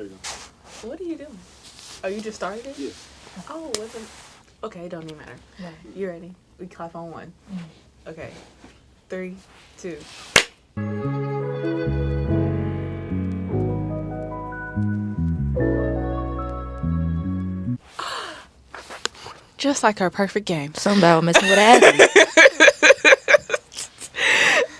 There you go. What are you doing? Oh, you just started it? Yeah. Oh, wasn't... Okay, it don't even matter. No. You ready? We clap on one. Okay. 3, 2. Just like our perfect game. Something about messing with an athlete.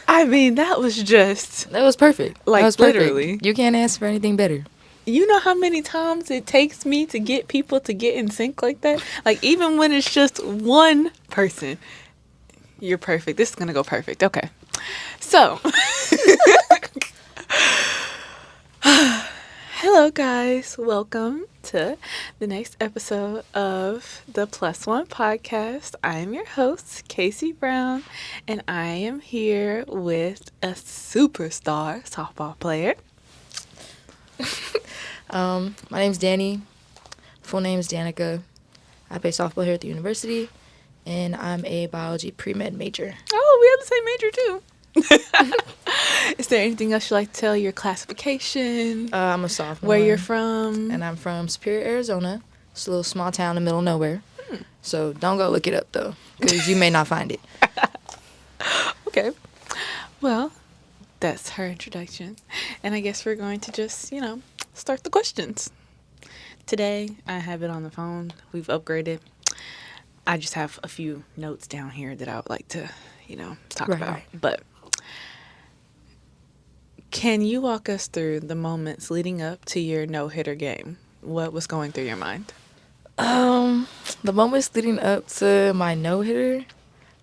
I mean, that was just... That was perfect. Like, that was perfect. literally. You can't ask for anything better. You know how many times it takes me to get people to get in sync like that? Like, even when it's just one person. You're perfect. This is going to go perfect. Okay. So. Hello, guys. Welcome to the next episode of the Plus One podcast. I am your host, Kasey Brown, and I am here with a superstar softball player. My name's Danny. Full name is Danika. I play softball here at the university, and I'm a biology pre-med major. Oh, we have the same major too. Is there anything else you'd like to tell? Your classification? I'm a sophomore. Where you're from? And I'm from Superior, Arizona. It's a little small town in the middle of nowhere. So don't go look it up, though, because you may not find it. Okay. Well, that's her introduction. And I guess we're going to just, start the questions. Today, I have it on the phone. We've upgraded. I just have a few notes down here that I would like to, talk about. Right. But can you walk us through the moments leading up to your no-hitter game? What was going through your mind? The moments leading up to my no-hitter,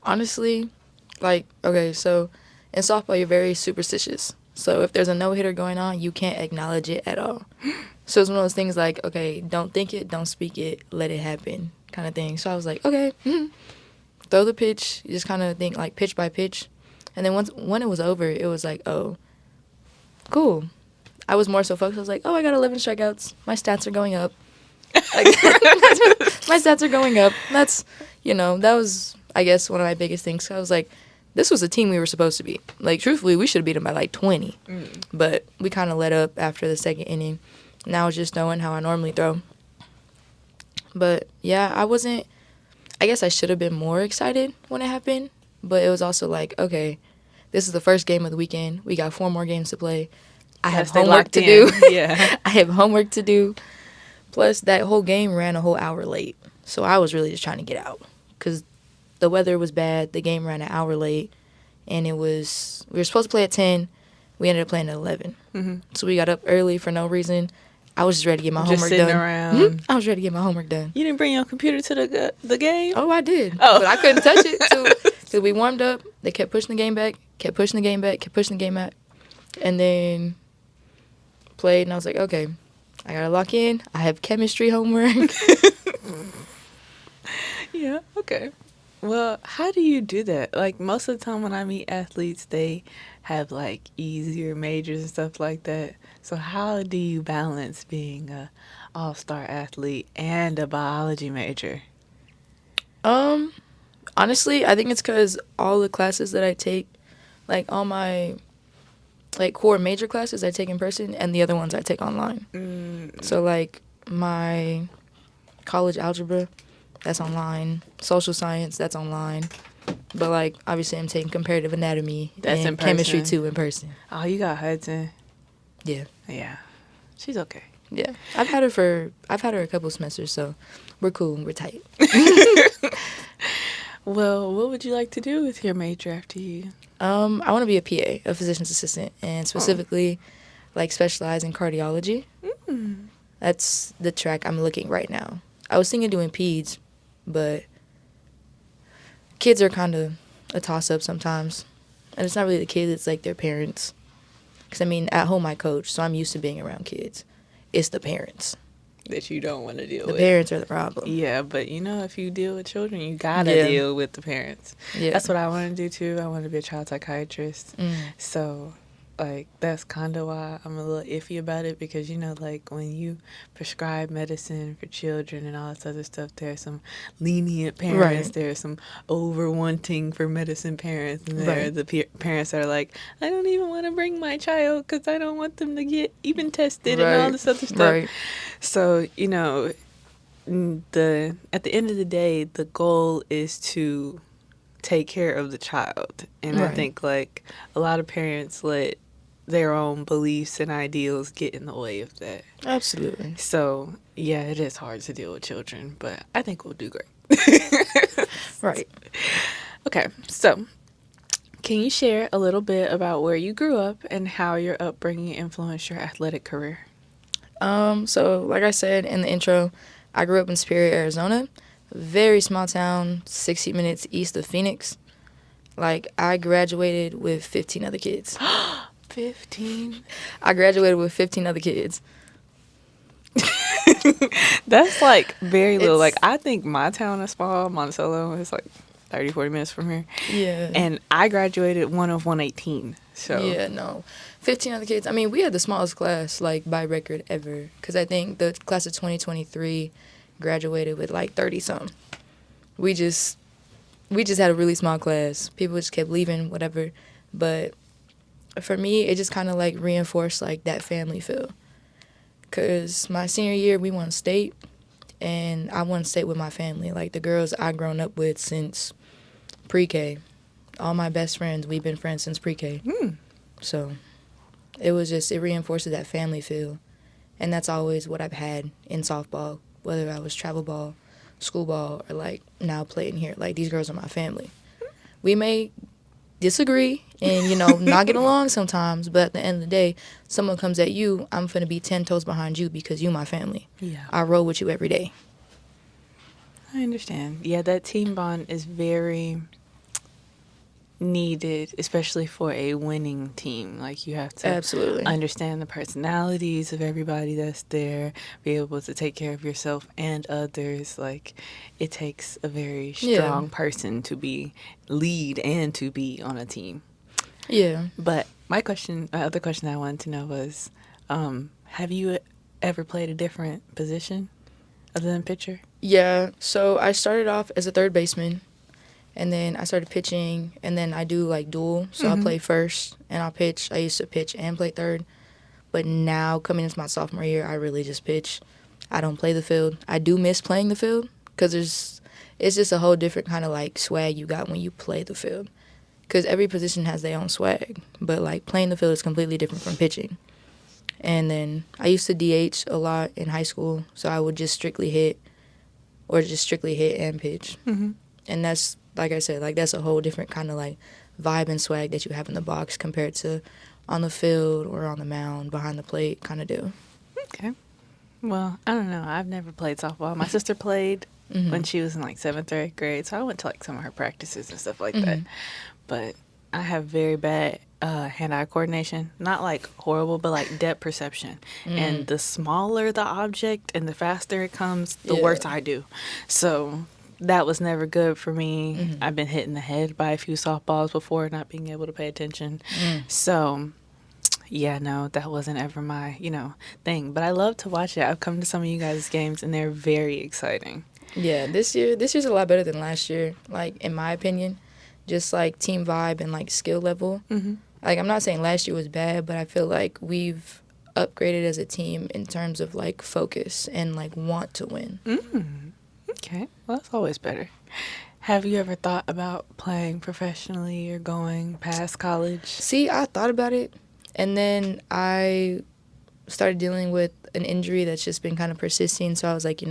honestly, okay, so in softball, you're very superstitious. So if there's a no-hitter going on, you can't acknowledge it at all. So it's one of those things like, okay, don't think it, don't speak it, let it happen kind of thing. So I was like, okay, throw the pitch. You just kind of think like pitch by pitch. And then when it was over, it was like, oh, cool. I was more so focused. I was like, oh, I got 11 strikeouts. My stats are going up. My stats are going up. That's, that was, I guess, one of my biggest things. So I was like, this was a team we were supposed to be. Like, truthfully, we should have beat them by, 20. But we kind of let up after the second inning. Now it's just knowing how I normally throw. But, yeah, I guess I should have been more excited when it happened. But it was also like, okay, this is the first game of the weekend. We got 4 more games to play. I have homework to do. Yeah. I have homework to do. Plus, that whole game ran a whole hour late. So I was really just trying to get out. Because the weather was bad. The game ran an hour late. And we were supposed to play at 10. We ended up playing at 11. Mm-hmm. So we got up early for no reason. I was just ready to get my homework done. Just sitting around. I was ready to get my homework done. You didn't bring your computer to the game? Oh, I did. Oh. But I couldn't touch it till we warmed up. They kept pushing the game back, kept pushing the game back, kept pushing the game back. And then played, and I was like, okay, I got to lock in. I have chemistry homework. Yeah, okay. Well, how do you do that? Like, most of the time when I meet athletes, they have, easier majors and stuff like that. So how do you balance being a all-star athlete and a biology major? Honestly, I think it's because all the classes that I take, all my, core major classes I take in person, and the other ones I take online. So, my college algebra, that's online. Social science, that's online. But, obviously I'm taking comparative anatomy That's and in person. chemistry, too, in person. Oh, you got Hudson. Yeah. Yeah. She's okay. Yeah. I've had her a couple semesters, so we're cool. We're tight. Well, what would you like to do with your major after you? I want to be a PA, a physician's assistant, and specifically, specialize in cardiology. That's the track I'm looking right now. I was thinking doing peds, but kids are kind of a toss-up sometimes. And it's not really the kids, it's their parents. Because, at home I coach, so I'm used to being around kids. It's the parents. That you don't want to deal with. with. The parents are the problem. Yeah, but if you deal with children, you gotta deal with the parents. Yeah. That's what I want to do too. I want to be a child psychiatrist. So like that's kind of why I'm a little iffy about it, because like when you prescribe medicine for children and all this other stuff, there's some lenient parents, Right. there's some over wanting for medicine parents, and there are Right. the parents that are like, I don't even want to bring my child because I don't want them to get even tested and all Right. this other stuff. Right. So the at the end of the day, the goal is to take care of the child. And I Right. think like a lot of parents let their own beliefs and ideals get in the way of that. Absolutely. So, yeah, it is hard to deal with children, but I think we'll do great. Right. Okay, so can you share a little bit about where you grew up and how your upbringing influenced your athletic career? So like I said in the intro, I grew up in Superior, Arizona. Very small town, 60 minutes east of Phoenix. Like, I graduated with 15 other kids. 15? I graduated with 15 other kids. That's like very little. Like, It's, I think my town is small, Monticello, is like 30, 40 minutes from here. yeah. And I graduated one of 118. So, Yeah, no. 15 other kids. I mean, we had the smallest class, like, by record ever. Because I think the class of 2023 graduated with, like, 30-something. We just had a really small class. People just kept leaving, whatever. But for me, it just kind of, like, reinforced, like, that family feel. Because my senior year, we won state. And I won state with my family. Like, the girls I grown up with since pre-K. All my best friends, we've been friends since pre-K. So it reinforces that family feel. And that's always what I've had in softball, whether I was travel ball, school ball, or like now playing here. Like, these girls are my family. We may disagree and, not get along sometimes, but at the end of the day, someone comes at you, I'm finna be 10 toes behind you because you my family. yeah. I roll with you every day. I understand. Yeah, that team bond is very needed, especially for a winning team. Like, you have to Absolutely. understand the personalities of everybody that's there, be able to take care of yourself and others. Like, it takes a very strong person to be lead and to be on a team. Yeah. But my other question I wanted to know was, have you ever played a different position other than pitcher? Yeah. So I started off as a third baseman. And then I started pitching, and then I do, like, dual. So I play first, and I'll pitch. I used to pitch and play third. But now, coming into my sophomore year, I really just pitch. I don't play the field. I do miss playing the field because it's just a whole different kind of, like, swag you got when you play the field. Because every position has their own swag. But, like, playing the field is completely different from pitching. And then I used to DH a lot in high school, so I would just strictly hit and pitch. Mm-hmm. And that's, like I said, like, that's a whole different kind of, like, vibe and swag that you have in the box compared to on the field or on the mound behind the plate kind of deal. Okay. Well, I don't know. I've never played softball. My sister played when she was in like 7th or 8th grade, so I went to like some of her practices and stuff like that. But I have very bad hand-eye coordination. Not like horrible, but like depth perception. And the smaller the object and the faster it comes, the worse I do. So that was never good for me. I've been hit in the head by a few softballs before, not being able to pay attention. So, yeah, no, that wasn't ever my, thing. But I love to watch it. I've come to some of you guys' games, and they're very exciting. Yeah, this year's a lot better than last year, like, in my opinion. Just, like, team vibe and, like, skill level. Like, I'm not saying last year was bad, but I feel like we've upgraded as a team in terms of, like, focus and, like, want to win. Okay, well, that's always better. Have you ever thought about playing professionally or going past college? See, I thought about it, and then I started dealing with an injury that's just been kind of persisting, so I was like,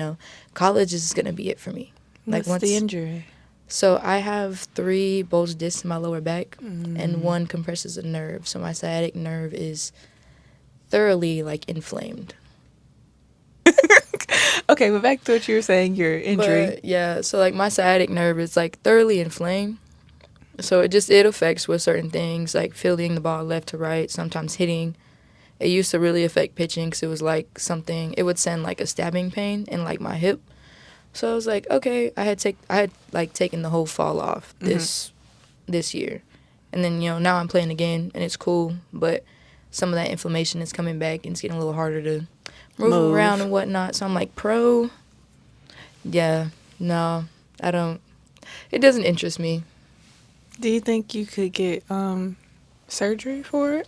college is going to be it for me. What's the injury? So I have 3 bulged discs in my lower back, and 1 compresses a nerve, so my sciatic nerve is thoroughly, like, inflamed. Okay, but back to what you were saying, your injury. But, yeah, so, like, my sciatic nerve is, like, thoroughly inflamed. So it affects with certain things, like fielding the ball left to right, sometimes hitting. It used to really affect pitching because it was, like, something, it would send, like, a stabbing pain in, like, my hip. So I was like, okay, I had taken the whole fall off this year. And then, now I'm playing again, and it's cool. But some of that inflammation is coming back and it's getting a little harder to move Move. around and whatnot. So I'm like, pro, yeah, no, I don't. It doesn't interest me. Do you think you could get surgery for it?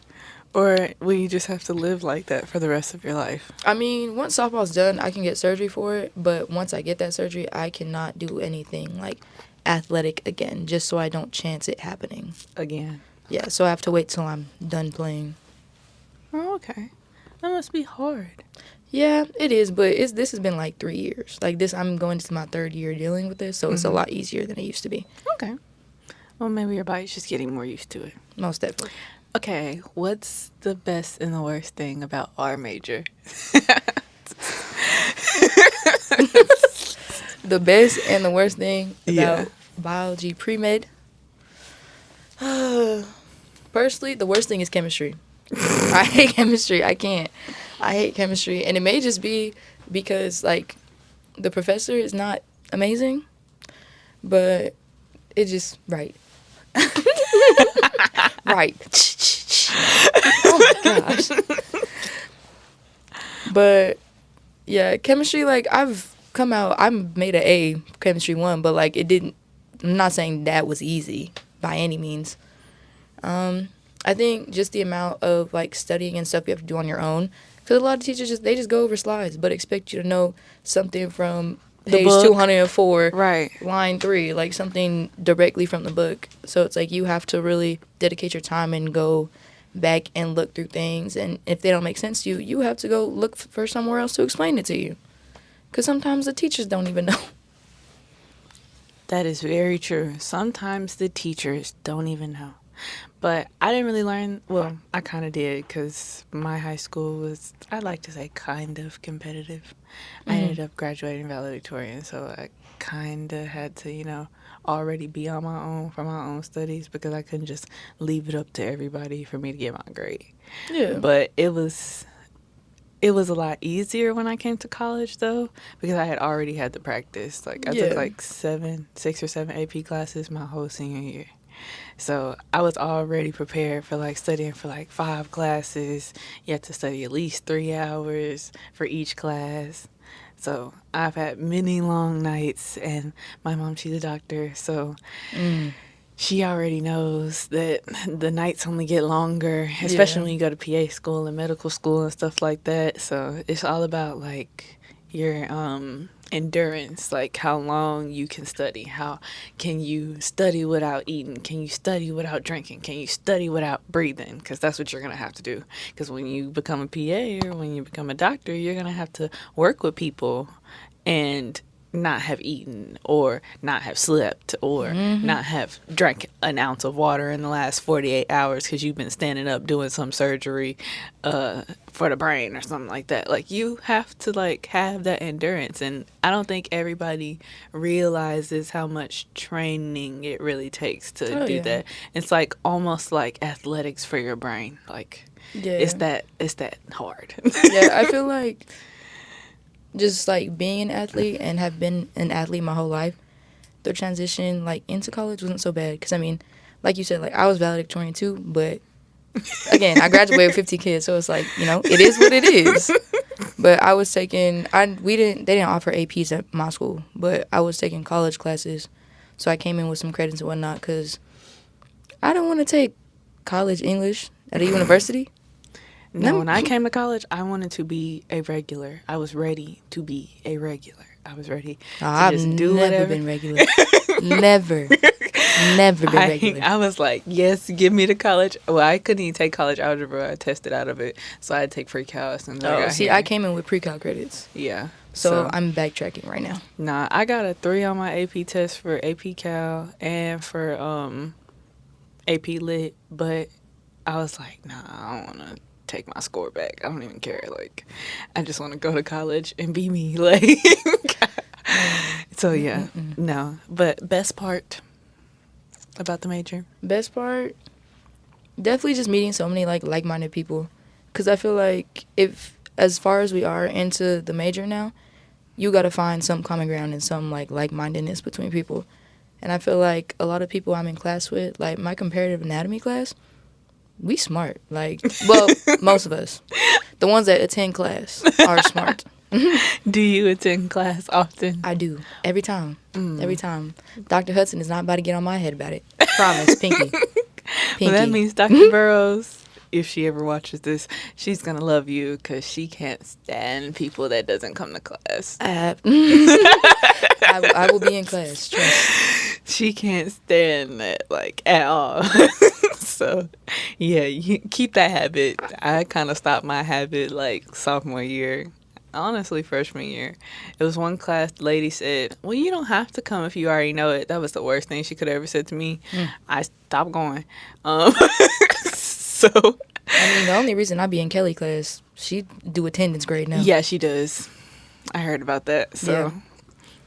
Or will you just have to live like that for the rest of your life? I mean, once softball's done, I can get surgery for it. But once I get that surgery, I cannot do anything like athletic again, just so I don't chance it happening. Again. Yeah, so I have to wait till I'm done playing. Oh, okay. That must be hard. Yeah, it is, but this has been like 3 years. Like this, I'm going into my 3rd year dealing with this, so it's a lot easier than it used to be. Okay. Well, maybe your body's just getting more used to it. Most definitely. Okay, what's the best and the worst thing about our major? The best and the worst thing about Yeah. biology pre-med. Personally, the worst thing is chemistry. I hate chemistry. I can't. I hate chemistry. And it may just be because, like, the professor is not amazing, but it's just right. Right. Oh my gosh. But, yeah, chemistry, like, I made an A chemistry 1, but, like, I'm not saying that was easy by any means. I think just the amount of like studying and stuff you have to do on your own, because a lot of teachers they just go over slides but expect you to know something from page 204, Right. line 3, like something directly from the book. So it's like you have to really dedicate your time and go back and look through things, and if they don't make sense to you, you have to go look for somewhere else to explain it to you, because sometimes the teachers don't even know. That is very true. Sometimes the teachers don't even know. But I didn't really learn, well, I kind of did because my high school was, I'd like to say, kind of competitive. I ended up graduating valedictorian, so I kind of had to, already be on my own for my own studies because I couldn't just leave it up to everybody for me to get my grade. Yeah. But it was a lot easier when I came to college, though, because I had already had the practice. Like, I took like 6 or 7 AP classes my whole senior year. So I was already prepared for like studying for like 5 classes. You had to study at least 3 hours for each class. So I've had many long nights, and my mom, she's a doctor, so she already knows that the nights only get longer, especially when you go to PA school and medical school and stuff like that. So it's all about like your endurance, like how long you can study. How can you study without eating? Can you study without drinking? Can you study without breathing? Because that's what you're going to have to do. Because when you become a PA or when you become a doctor, you're going to have to work with people and not have eaten or not have slept or not have drank an ounce of water in the last 48 hours because you've been standing up doing some surgery for the brain or something like that. Like, you have to like have that endurance, and I don't think everybody realizes how much training it really takes to do that. It's like almost like athletics for your brain. Like, it's that hard. Yeah, I feel like just like being an athlete and have been an athlete my whole life, the transition like into college wasn't so bad. Because I mean, like you said, like I was valedictorian too, but again, I graduated with 50 kids, so it's like, it is what it is. But I was taking, they didn't offer APs at my school, but I was taking college classes, so I came in with some credits and whatnot because I don't want to take college English at a university. No, when I came to college, I wanted to be a regular. I was ready to be a regular. I was ready to just do never whatever. been regular. Never been regular. I was like, yes, give me the college. Well, I couldn't even take college algebra. I tested out of it, so I had to take pre-cal as soon as I got here. I came in with pre-cal credits. Yeah. So I'm backtracking right now. Nah, I got a 3 on my AP test for AP Cal and for AP Lit, but I was like, nah, I don't want to take my score back. I don't even care. Like, I just want to go to college and be me. Like, so yeah, no. But best part about the major? Best part, definitely just meeting so many like-minded people. Because I feel like if, as far as we are into the major now, you got to find some common ground and some like-mindedness between people. And I feel like a lot of people I'm in class with, like my comparative anatomy class, we smart. Like, well, most of us. The ones that attend class are smart. Do you attend class often? I do. Every time. Every time. Dr. Hudson is not about to get on my head about it. Promise. Pinky. Well, that Pinky. means Dr. Burrows, if she ever watches this, she's going to love you because she can't stand people that doesn't come to class. I will be in class. Trust. She can't stand that, like, at all. So, yeah, you keep that habit. I kind of stopped my habit, like, sophomore year. Honestly, freshman year. It was one class, the lady said, well, you don't have to come if you already know it. That was the worst thing she could have ever said to me. I stopped going. So, I mean, the only reason I be in Kelly class, she do attendance grade now. yeah, she does. I heard about that. So,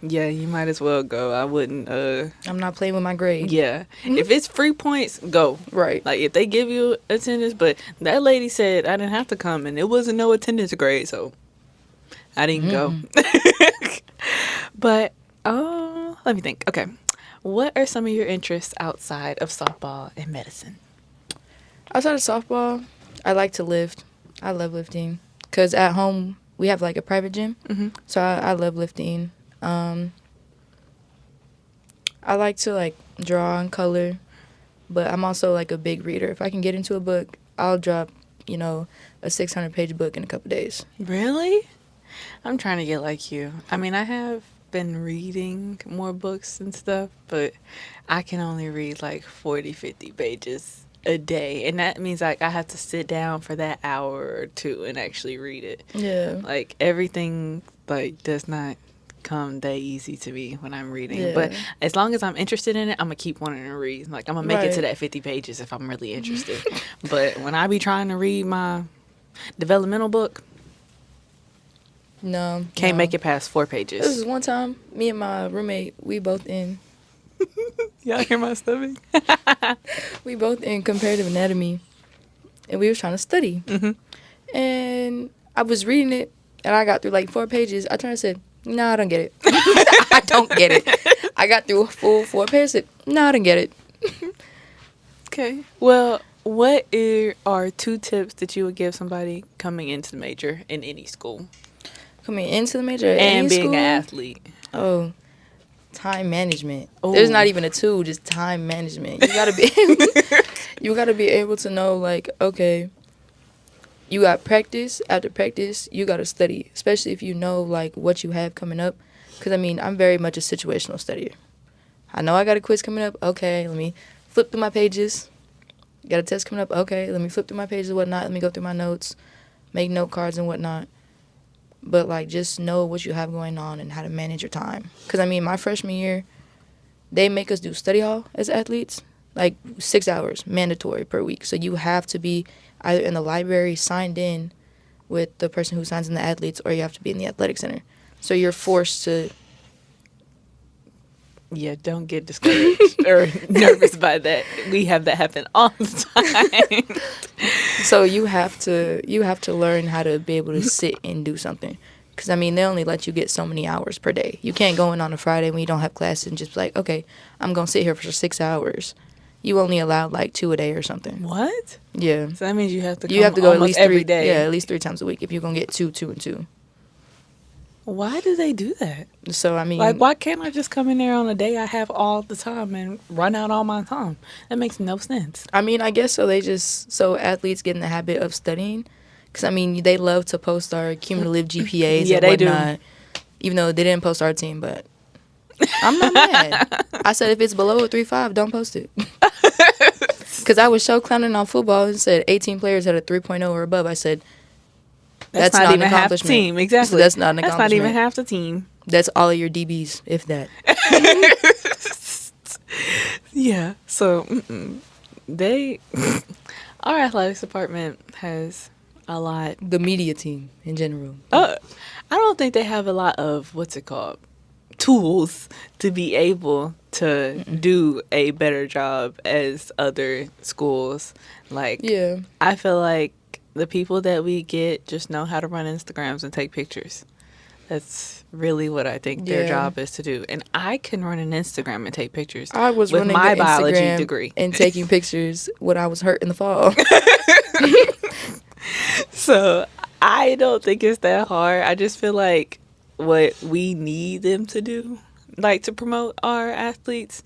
yeah, you might as well go. I wouldn't, I'm not playing with my grade. yeah. If it's free points, go. Right. Like, if they give you attendance, but that lady said I didn't have to come, and it wasn't no attendance grade, so I didn't go. But, let me think. Okay. What are some of your interests outside of softball and medicine? Outside of softball, I like to lift. I love lifting. Because at home, we have, like, a private gym. So I love lifting. I like to, like, draw and color. But I'm also, like, a big reader. If I can get into a book, I'll drop, a 600-page book in a couple days. Really? I'm trying to get like you. I mean, I have been reading more books and stuff, but I can only read like 40, 50 pages a day. And that means like I have to sit down for that hour or two and actually read it. Yeah. Like everything like does not come that easy to me when I'm reading. Yeah. But as long as I'm interested in it, I'm going to keep wanting to read. Like I'm going to make it to Right. that 50 pages if I'm really interested. But when I be trying to read my developmental book, No. can't no. make it past 4 This pages. is one time, me and my roommate, we both in Y'all hear my stomach? comparative anatomy, and we was trying to study. And I was reading it, and I got through like 4 pages. I turned and said, "No, I don't get it. I don't get it." I got through a full 4 pages. Said, "No, I don't get it." Okay. Well, what are 2 tips that you would give somebody coming into the major in any school Coming into the major at and any being school, an athlete? Oh, time management. Oh. There's not even a 2, just time management. You gotta be, you gotta be able to know, like, okay, you got practice. After practice, you gotta study, especially if you know like what you have coming up. Cause I mean, I'm very much a situational studier. I know I got a quiz coming up. Okay, let me flip through my pages. Got a test coming up. Okay, let me flip through my pages and whatnot. Let me go through my notes, make note cards and whatnot. But, like, just know what you have going on and how to manage your time. Because, I mean, my freshman year, they make us do study hall as athletes, like 6 hours mandatory per week. So you have to be either in the library signed in with the person who signs in the athletes, or you have to be in the athletic center. So you're forced to... Yeah, don't get discouraged or nervous by that. We have that happen all the time. So you have to learn how to be able to sit and do something. Because, I mean, they only let you get so many hours per day. You can't go in on a Friday when you don't have class and just be like, okay, I'm going to sit here for 6 hours. You only allowed, like, 2 a day or something. What? Yeah. So that means you have to come You have to go at least every 3 day. Yeah, at least 3 times a week if you're going to get 2, 2, and 2. Why do they do that? So, I mean... Like, why can't I just come in there on a day I have all the time and run out all my time? That makes no sense. I mean, I guess so athletes get in the habit of studying. Because, I mean, they love to post our cumulative GPAs Yeah, and they do. whatnot. Even though they didn't post our team, but I'm not mad. I said if it's below a 3.5, don't post it. Because I was so clowning on football and said 18 players had a 3.0 or above. I said, that's not even an half the accomplishment. team. Exactly. So that's not an That's not accomplishment. even half the team. That's all of your DBs, if that. Yeah. So our athletics department has a lot. The media team in general. I don't think they have a lot of tools to be able to do a better job as other schools. Like, Yeah. I feel like the people that we get just know how to run Instagrams and take pictures. That's really what I think their Yeah. job is to do. And I can run an Instagram and take pictures I was with running my the biology Instagram degree. and taking pictures when I was hurt in the fall. So I don't think it's that hard. I just feel like what we need them to do, like to promote our athletes,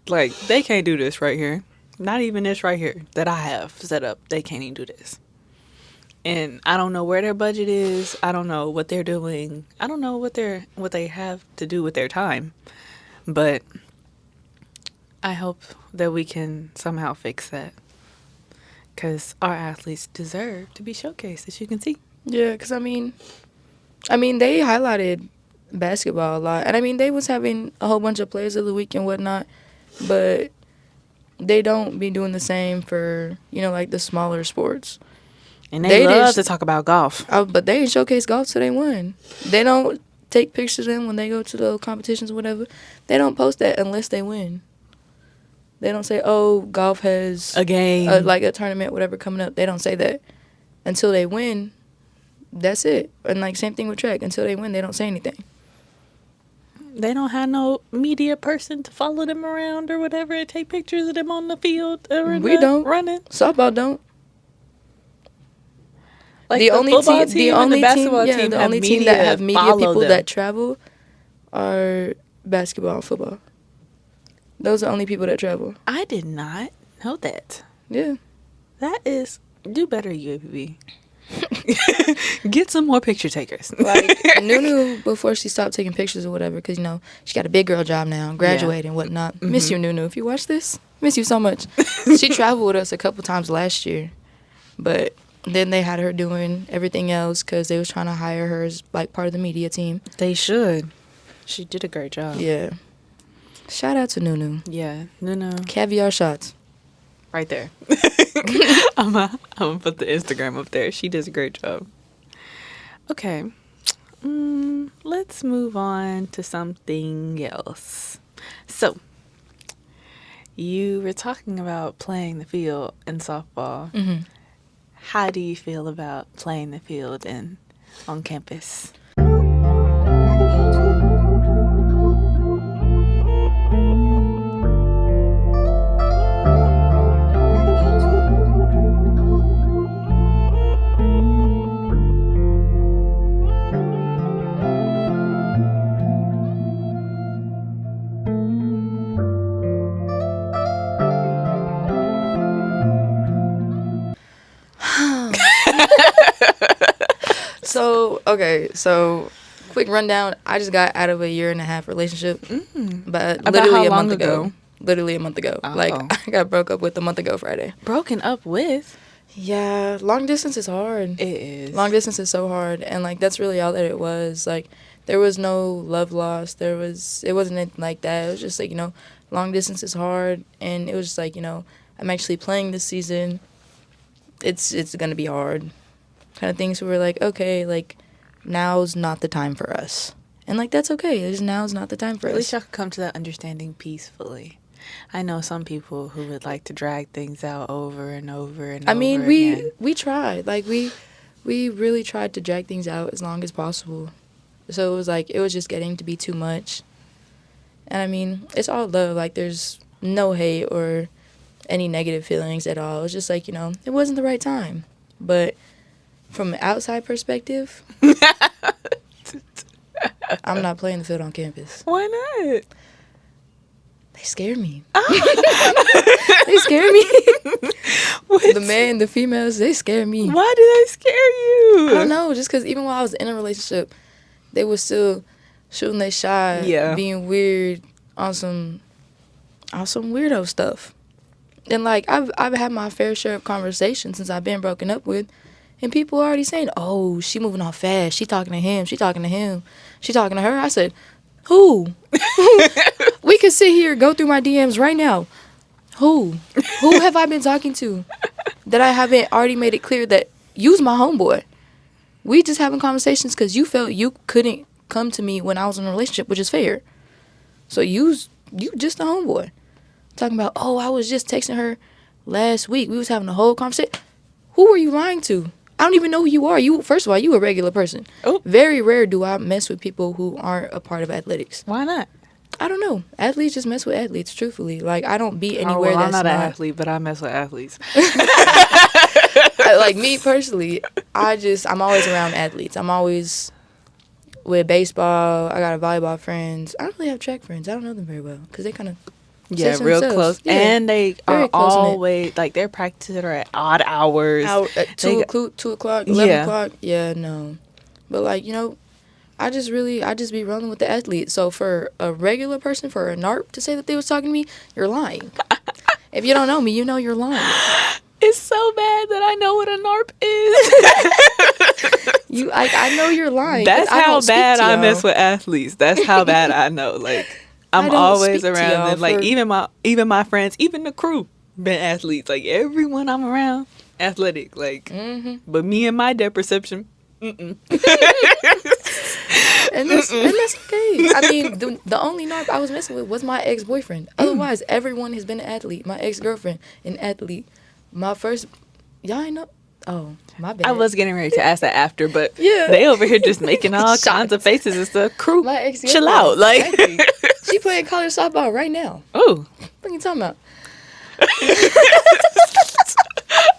like they can't do this right here. Not even this right here that I have set up. They can't even do this. And I don't know where their budget is. I don't know what they're doing. I don't know what they have to do with their time. But I hope that we can somehow fix that. Because our athletes deserve to be showcased, as you can see. Yeah, because I mean, they highlighted basketball a lot. And I mean, they was having a whole bunch of players of the week and whatnot. But they don't be doing the same for, like the smaller sports. And they didn't love to talk about golf. But they didn't showcase golf till they won. They don't take pictures of them when they go to the competitions or whatever. They don't post that unless they win. They don't say, oh, golf has A game. like a tournament, whatever, coming up. They don't say that. Until they win, that's it. And like same thing with track. Until they win, they don't say anything. They don't have no media person to follow them around or whatever and take pictures of them on the field or We don't. running. Softball don't. Like the only football team, team the only and the basketball team, team the have only team media that have media follow people them. that travel are basketball and football. Those are the only people that travel. I did not know that. Yeah. That is, do better, UAPB. Get some more picture takers. Like Nunu, before she stopped taking pictures or whatever, because she got a big girl job now, graduated and whatnot. Mm-hmm. Miss you, Nunu. If you watch this, miss you so much. She traveled with us a couple times last year, but then they had her doing everything else because they was trying to hire her as like part of the media team. They should. She did a great job. Yeah. Shout out to Nunu. Yeah, no. Caviar shots. Right there. I'm gonna put the Instagram up there. She does a great job. Okay. Let's move on to something else. So, you were talking about playing the field in softball. Mm-hmm. How do you feel about playing the field on campus? So quick rundown. I just got out of a 1.5-year relationship, but About literally how a long month ago. ago? Literally a month ago. Oh. Like, I got broke up with a month ago Friday. Broken up with? Yeah, long distance is hard. It is. Long distance is so hard, and like that's really all that it was. Like, there was no love lost. It wasn't anything like that. It was just like, long distance is hard, and it was just like, I'm actually playing this season. It's gonna be hard, kind of thing. So we're like, okay, like, now's not the time for us, and like that's okay. Now's not the time for At us. least y'all could come to that understanding peacefully. I know some people who would like to drag things out over and over and I mean, over we again. tried. Like, we really tried to drag things out as long as possible. So it was just getting to be too much. And I mean, it's all love. Like, there's no hate or any negative feelings at all. It's just like, it wasn't the right time. But from an outside perspective, I'm not playing the field on campus. Why not? They scare me. They scare me. The men, the females, they scare me. Why do they scare you? I don't know, just because even while I was in a relationship, they were still shooting their shot, being weird on some weirdo stuff. And like I've had my fair share of conversations since I've been broken up with, and people are already saying, "Oh, she moving on fast. She talking to him. She talking to him. She talking to her." I said, "Who?" We could sit here, go through my DMs right now. Who have I been talking to that I haven't already made it clear that you's my homeboy? We just having conversations because you felt you couldn't come to me when I was in a relationship, which is fair. So you just a homeboy. Talking about, oh, I was just texting her last week. We was having a whole conversation. Who were you lying to? I don't even know who you are. First of all, you a regular person. Oh. Very rare do I mess with people who aren't a part of athletics. Why not? I don't know. Athletes just mess with athletes, truthfully. Like, I don't be anywhere well, that's I'm not an athlete, but I mess with athletes. Like, me personally, I'm always around athletes. I'm always with baseball. I got a volleyball friends. I don't really have track friends. I don't know them very well because they kind of Real close. Yeah, and they are close-knit. always, like, their practices are at odd hours. At 2 o'clock, 11 o'clock. Yeah, no. But, like, I just be rolling with the athlete. So for a regular person, for a NARP to say that they was talking to me, you're lying. If you don't know me, you know you're lying. It's so bad that I know what a NARP is. I know you're lying. That's how bad I y'all. mess with athletes. That's how bad I know. Like, I'm always around them. Like, even my friends, even the crew, been athletes. Like, everyone I'm around, athletic. Like, but me and my depth perception, and that's okay. I mean, the only NARP I was messing with was my ex-boyfriend. Otherwise, everyone has been an athlete. My ex-girlfriend, an athlete. My first, y'all ain't know. Oh, my bad. I was getting ready to ask that after, but Yeah. they over here just making all kinds of faces and stuff. Crew, My ex chill out. Like, exactly. She playing college softball right now. oh, What are you talking about?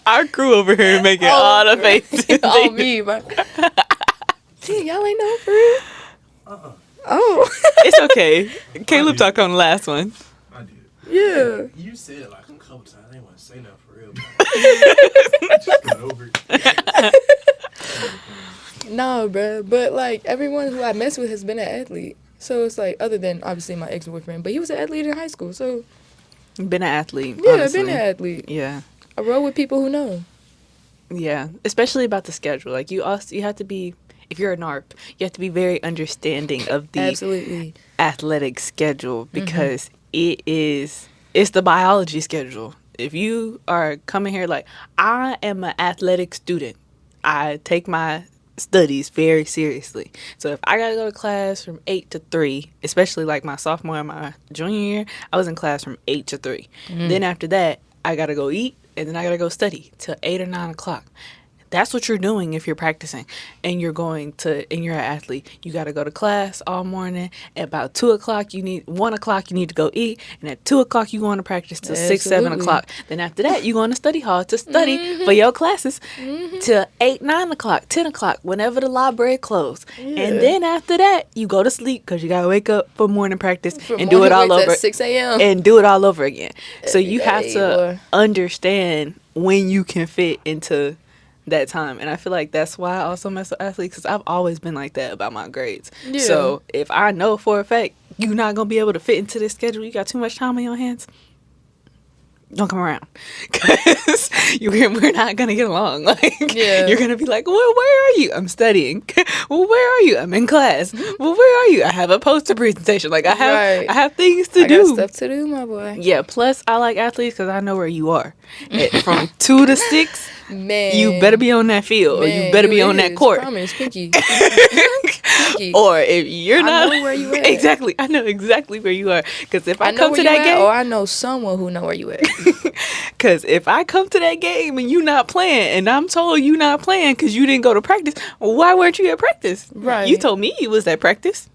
our crew over here making all the faces. Oh, me, but gee, y'all ain't know for real. Oh, It's okay. Caleb talked on the last one. I did. yeah. You said it like a couple times. I didn't want to say nothing for real. I just got over it. No, bro. But like everyone who I mess with has been an athlete. So it's like, other than obviously my ex-boyfriend, but he was an athlete in high school. So Been an athlete. yeah, honestly. been an athlete. Yeah. I roll with people who know. Yeah, especially about the schedule. Like, you have to be, if you're a NARP, you have to be very understanding of the Absolutely. athletic schedule because it's the biology schedule. If you are coming here like, I am an athletic student, I take my studies very seriously. So if I gotta go to class from 8 to 3, especially like my sophomore and my junior year, I was in class from 8 to 3. Then after that, I gotta go eat, and then I gotta go study till 8 or 9 o'clock. That's what you're doing if you're practicing and you're and you're an athlete. You got to go to class all morning. At about 1 o'clock, you need to go eat. And at 2 o'clock, you going to practice till 6, 7 Absolutely. o'clock. Then after that, you go in the study hall to study for your classes till 8, 9 o'clock, 10 o'clock, whenever the library closed. Yeah. And then after that, you go to sleep because you got to wake up for morning practice For and do it all morning over. wakes at 6 a.m. And do it all over again. So you have day, to boy. understand when you can fit into that time. And I feel like that's why I also mess with athletes, because I've always been like that about my grades. Yeah. So if I know for a fact you're not going to be able to fit into this schedule, you got too much time on your hands, don't come around, because we're not going to get along. Like, Yeah. you're going to be like, well, where are you? I'm studying. Well, where are you? I'm in class. Well, where are you? I have a poster presentation. Like, I have things to I do. got stuff to do, my boy. Yeah, plus I like athletes because I know where you are. From 2 to 6, Man. you better be on that field, or you better be on that court. Promise, Pinky. Or if you're not, know where you at. Exactly, I know exactly where you are. Because if I know come where to you that at, game, or I know someone who know where you at. because if I come to that game and you not playing, and I'm told you not playing because you didn't go to practice, well, why weren't you at practice? Right. You told me you was at practice.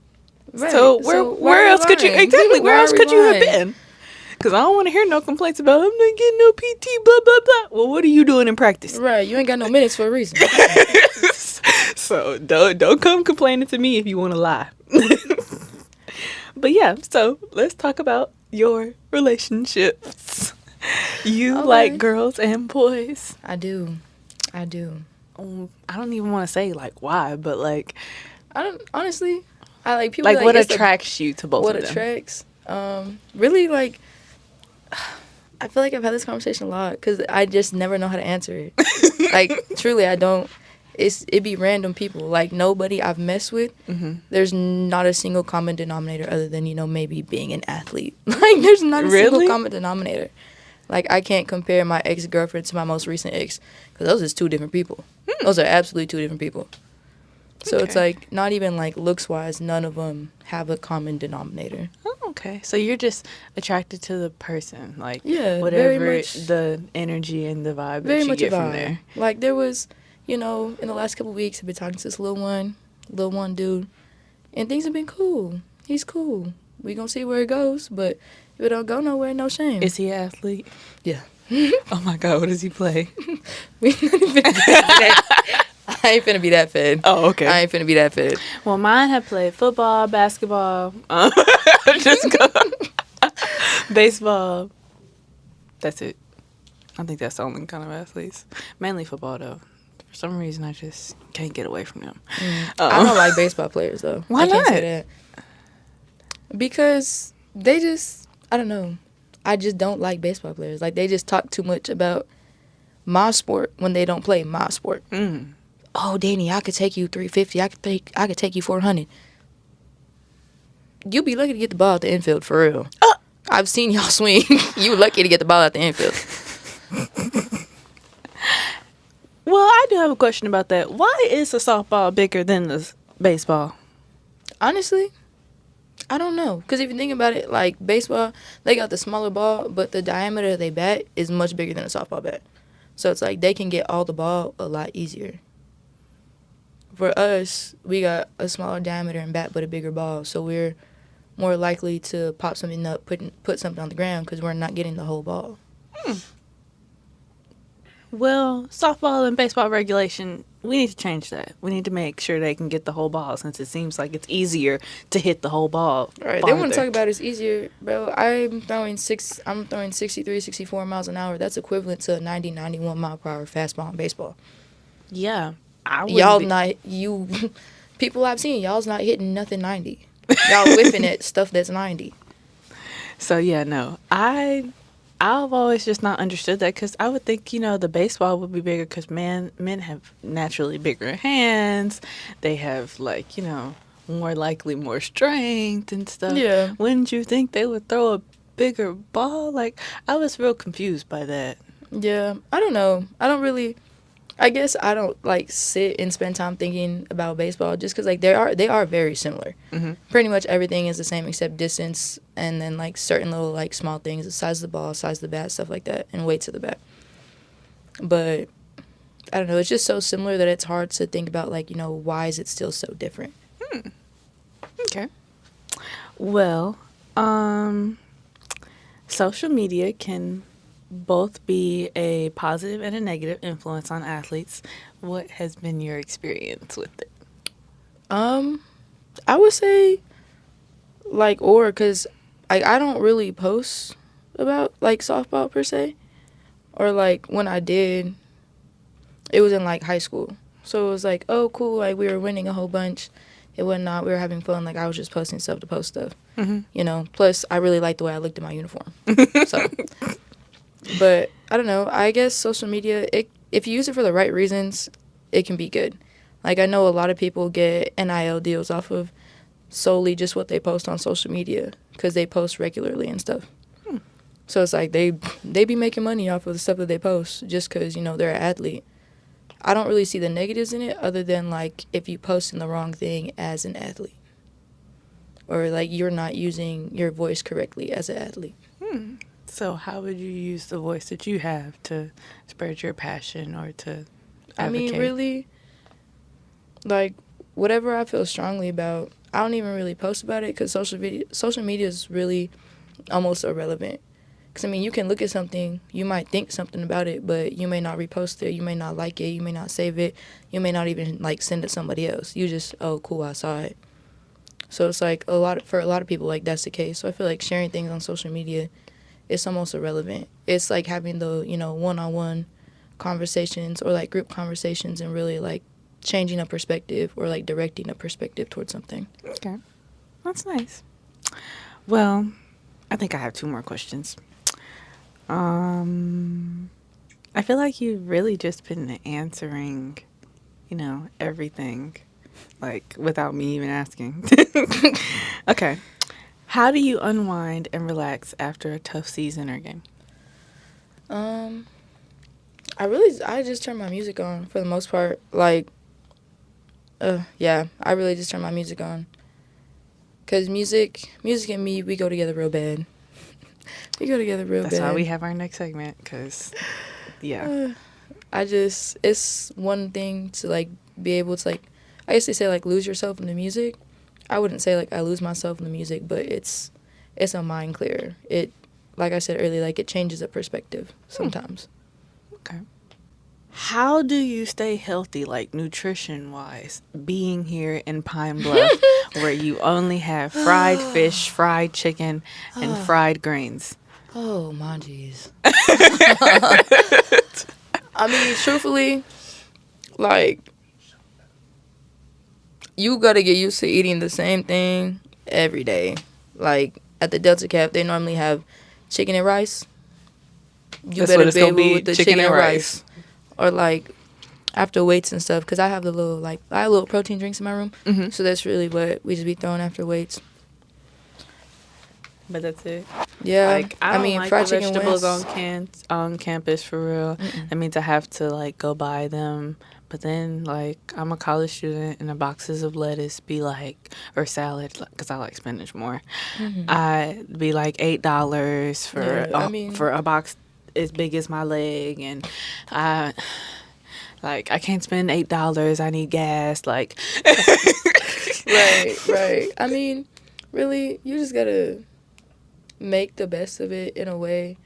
Right. So where where else could you lying? where Why else are we could you have lying? been? Because I don't want to hear no complaints about I'm not getting no PT, blah blah blah. Well, what are you doing in practice? Right, you ain't got no minutes for a reason. So don't come complaining to me if you want to lie. But yeah, so let's talk about your relationships. You Okay. like girls and boys. I do. I don't even want to say like why, but like I don't honestly. I like people. what it's attracts you to both what of them? attracts? Really like. I feel like I've had this conversation a lot because I just never know how to answer it. Like truly, I don't. It be random people. Like nobody I've messed with. There's not a single common denominator other than maybe being an athlete. Like there's not a single Really? common denominator. Like I can't compare my ex-girlfriend to my most recent ex because those is two different people. Those are absolutely two different people. So it's Okay. like not even like looks wise, none of them have a common denominator. Oh, okay. So you're just attracted to the person, like Yeah, whatever very much. the energy and the vibe Very that you much get a from vibe. there. Like there was, in the last couple weeks, I've been talking to this little one dude, and things have been cool. He's cool. We gonna see where it goes, but if it don't go nowhere, no shame. Is he an athlete? Yeah. Oh my God, what does he play? We not even finna get into that. I ain't finna be that fed. Oh, okay. I ain't finna be that fed. Well, mine have played football, basketball, just go. Baseball. That's it. I think that's the only kind of athletes. Mainly football, though. For some reason, I just can't get away from them. I don't like baseball players, though. Why I can't not? say that. Because they just, I don't know. I just don't like baseball players. Like, they just talk too much about my sport when they don't play my sport. Oh, Danny, I could take you 350. I could take you 400. You be lucky to get the ball at the infield, for real. I've seen y'all swing. You lucky to get the ball at the infield. Well, I do have a question about that. Why is the softball bigger than the baseball? Honestly, I don't know. Because if you think about it, like baseball, they got the smaller ball, but the diameter of their bat is much bigger than a softball bat. So it's like they can get all the ball a lot easier. For us, we got a smaller diameter and bat, but a bigger ball. So we're more likely to pop something up, put something on the ground because we're not getting the whole ball. Well, softball and baseball regulation, we need to change that. We need to make sure they can get the whole ball since it seems like it's easier to hit the whole ball. All right, they want to talk about it's easier, bro. I'm throwing 63, 64 miles an hour. That's equivalent to a 90, 91 mile per hour fastball in baseball. Yeah. People I've seen, y'all's not hitting nothing 90. Y'all whiffing at stuff that's 90. So, yeah, no. I've always just not understood that because I would think, the baseball would be bigger because men have naturally bigger hands. They have, more likely more strength and stuff. Yeah. Wouldn't you think they would throw a bigger ball? I was real confused by that. Yeah. I don't know. I guess I don't, sit and spend time thinking about baseball just because, they are very similar. Mm-hmm. Pretty much everything is the same except distance and then, certain little, small things, the size of the ball, size of the bat, stuff like that, and weights of the bat. But, I don't know, it's just so similar that it's hard to think about, why is it still so different? Okay. Well, social media can both be a positive and a negative influence on athletes. What has been your experience with it? I would say because I don't really post about softball per se, or when I did, it was in high school, so it was oh cool, we were winning a whole bunch and whatnot, we were having fun, I was just posting stuff to post stuff. Plus I really liked the way I looked in my uniform. So but I don't know, I guess social media, if you use it for the right reasons, it can be good. I know a lot of people get NIL deals off of solely just what they post on social media because they post regularly and stuff. So it's they be making money off of the stuff that they post just because, they're an athlete. I don't really see the negatives in it other than, if you post in the wrong thing as an athlete. Or, you're not using your voice correctly as an athlete. So how would you use the voice that you have to spread your passion or to advocate? I mean, really, whatever I feel strongly about, I don't even really post about it because social media is really almost irrelevant. Because, you can look at something, you might think something about it, but you may not repost it, you may not like it, you may not save it, you may not even, send it to somebody else. You just, oh, cool, I saw it. So it's, for a lot of people, that's the case. So I feel sharing things on social media, it's almost irrelevant. It's having the, one-on-one conversations or, group conversations and really, changing a perspective or, directing a perspective towards something. Okay. That's nice. Well, I think I have 2 more questions. I feel like you've really just been answering, everything, without me even asking. Okay. How do you unwind and relax after a tough season or game? I just turn my music on for the most part. Yeah, I really just turn my music on. Because music and me, we go together real bad. We go together real bad. That's why we have our next segment, because, yeah. it's one thing to, like, be able to, like, I guess they say, like, lose yourself in the music. I wouldn't say, like, I lose myself in the music, but it's a mind clearer. It, like I said earlier, like, it changes the perspective sometimes. Okay. How do you stay healthy, like nutrition wise, being here in Pine Bluff where you only have fried fish, fried chicken, and fried greens? Oh, my jeez. I mean, truthfully, like, you gotta get used to eating the same thing every day. Like, at the Delta Cap, they normally have chicken and rice. You That's better what it's be gonna able be, with the chicken and rice. Or, like, after weights and stuff, because I have I have little protein drinks in my room. Mm-hmm. So that's really what we just be throwing after weights. But that's it. Yeah. Like, I don't mean, like fried the chicken vegetables wings. on campus for real. Mm-mm. That means I have to, like, go buy them. But then, like, I'm a college student, and the boxes of lettuce be like, or salad, because I like spinach more. Mm-hmm. I'd be like $8 for a box as big as my leg, and I I can't spend $8. I need gas. Like, Right. I mean, really, you just gotta make the best of it in a way,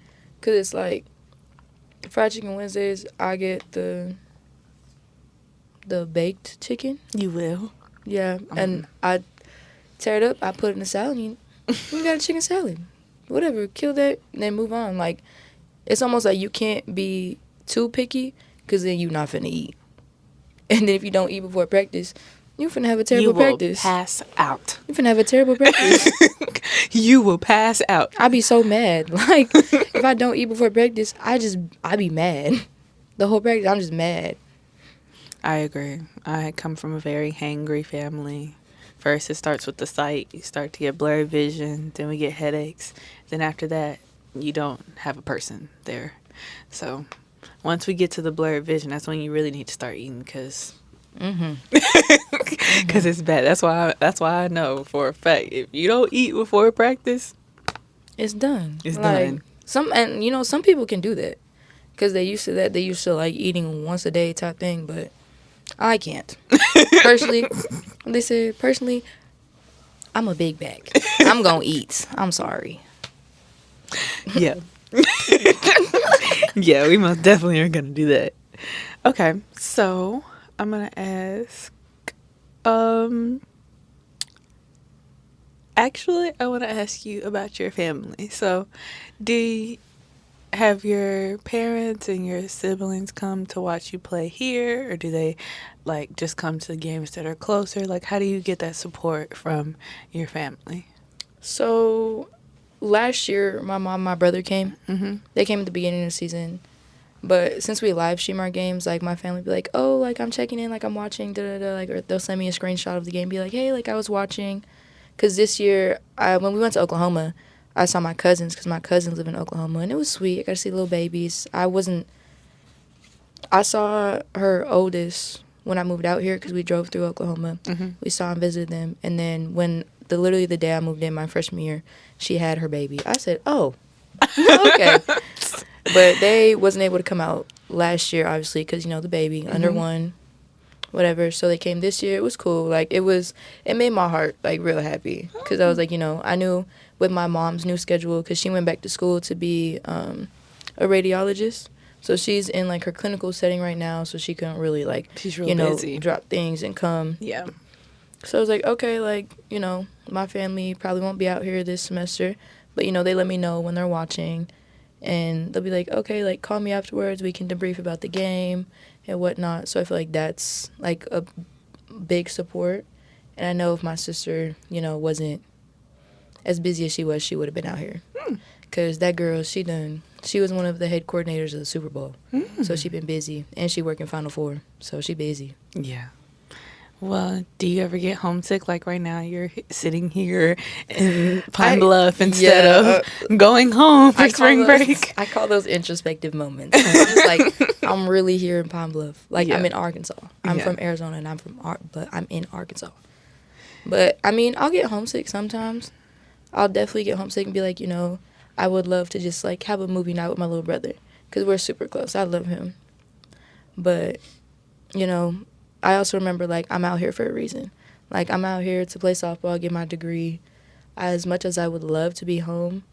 because it's like fried chicken Wednesdays, I get the baked chicken. you will. Yeah, and I tear it up, I put it in a salad, and you got a chicken salad. Whatever, kill that, and then move on. Like, it's almost like you can't be too picky, because then you're not finna eat. And then if you don't eat before practice, you finna have a terrible practice. You will pass out. You finna have a terrible practice. You will pass out. I be so mad. Like, if I don't eat before practice, I be mad. The whole practice, I'm just mad. I agree. I come from a very hangry family. First, it starts with the sight. You start to get blurry vision. Then we get headaches. Then after that, you don't have a person there. So once we get to the blurred vision, that's when you really need to start eating, because it's bad. That's why I know for a fact, if you don't eat before practice, It's done. It's like, done. Some people can do that, because they used to that. They used to, like, eating once a day type thing, but I can't. Personally, I'm a big bag. I'm gonna eat. I'm sorry. yeah. Yeah, we most definitely are going to do that. Okay, so I'm going to ask, actually, I want to ask you about your family. So, have your parents and your siblings come to watch you play here, or do they, like, just come to games that are closer? Like, how do you get that support from your family? So, last year, my mom and my brother came. Mm-hmm. They came at the beginning of the season. But since we live stream our games, like, my family be like, oh, like, I'm checking in, like, I'm watching, da-da-da, like, or they'll send me a screenshot of the game, be like, hey, like, I was watching. Because this year, when we went to Oklahoma, I saw my cousins, because my cousins live in Oklahoma, and it was sweet. I got to see little babies. I saw her oldest when I moved out here, because we drove through Oklahoma. Mm-hmm. We saw and visited them. And then literally the day I moved in, my freshman year, she had her baby. I said, oh, okay. But they wasn't able to come out last year, obviously, because, the baby, under one, whatever. So they came this year. It was cool. Like, it made my heart, like, real happy, because I was like, I knew with my mom's new schedule, because she went back to school to be a radiologist. So she's in, like, her clinical setting right now, so she couldn't really, like, she's real busy. Drop things and come. Yeah. So I was like, okay, like, my family probably won't be out here this semester, but, they let me know when they're watching. And they'll be like, okay, like, call me afterwards. We can debrief about the game and whatnot. So I feel like that's, like, a big support. And I know if my sister, wasn't as busy as she was, she would have been out here. Because that girl, she was one of the head coordinators of the Super Bowl. So she been busy. And she working Final Four. So she busy. Yeah. Well, do you ever get homesick? Like right now, you're sitting here in Pine Bluff instead of going home for spring break. I call those introspective moments. I'm just like, I'm really here in Pine Bluff. Like, I'm in Arkansas. I'm from Arizona, and but I'm in Arkansas. But, I mean, I'll get homesick sometimes. I'll definitely get homesick and be like, I would love to just, like, have a movie night with my little brother, because we're super close. I love him. But, you know, I also remember, like, I'm out here for a reason. Like, I'm out here to play softball, get my degree. As much as I would love to be home,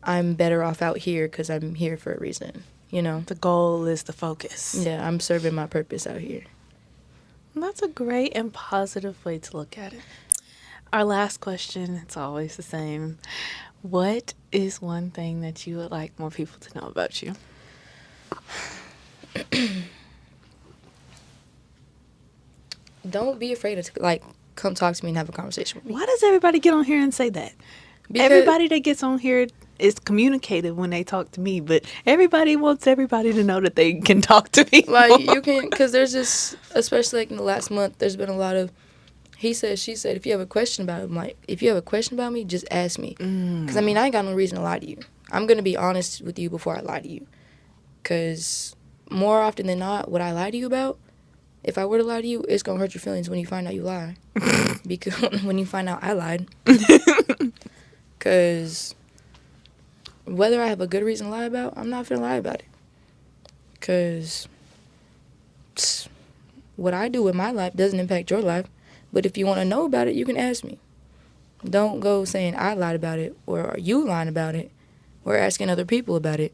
I'm better off out here because I'm here for a reason, you know? The goal is the focus. Yeah, I'm serving my purpose out here. That's a great and positive way to look at it. Our last question, it's always the same. What is one thing that you would like more people to know about you? Don't be afraid to, like, come talk to me and have a conversation with me. Why does everybody get on here and say that? Because- Everybody that gets on here is communicative when they talk to me, but everybody wants everybody to know that they can talk to me. Like, you can, because there's this, especially, like, in the last month, there's been a lot of, he said, she said, if you have a question about it, I'm like, if you have a question about me, just ask me. Because, I mean, I ain't got no reason to lie to you. I'm going to be honest with you before I lie to you. Because more often than not, what I lie to you about, if I were to lie to you, it's going to hurt your feelings when you find out you lie. Because when you find out I lied. Because whether I have a good reason to lie about, I'm not going to lie about it. Because what I do with my life doesn't impact your life. But if you want to know about it, you can ask me. Don't go saying I lied about it or are you lying about it or asking other people about it.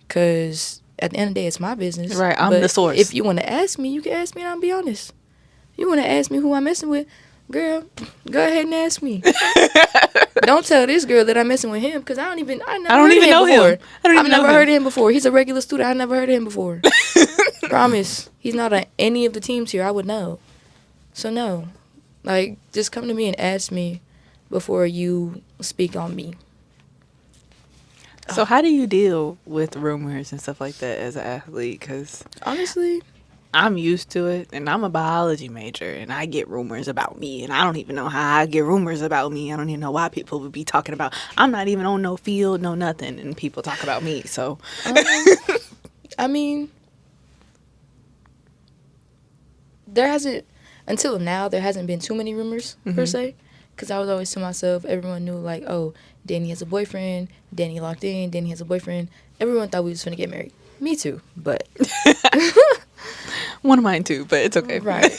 Because at the end of the day, it's my business. Right, I'm but the source. If you want to ask me, you can ask me and I'll be honest. If you want to ask me who I'm messing with, girl, go ahead and ask me. Don't tell this girl that I'm messing with him because I don't even know him. I've never heard of him before. He's a regular student. I never heard of him before. Promise. He's not on any of the teams here. I would know. So no. Like, just come to me and ask me before you speak on me. So how do you deal with rumors and stuff like that as an athlete? Because honestly, I'm used to it, and I'm a biology major, and I get rumors about me, and I don't even know how I get rumors about me. I don't even know why people would be talking about. I'm not even on no field, no nothing, and people talk about me. So, I mean, until now, there hasn't been too many rumors, per se. Because I was always to myself, everyone knew, like, oh, Danny has a boyfriend, Danny locked in, Danny has a boyfriend. Everyone thought we was finna get married. Me too, but. One of mine too, but it's okay. Right.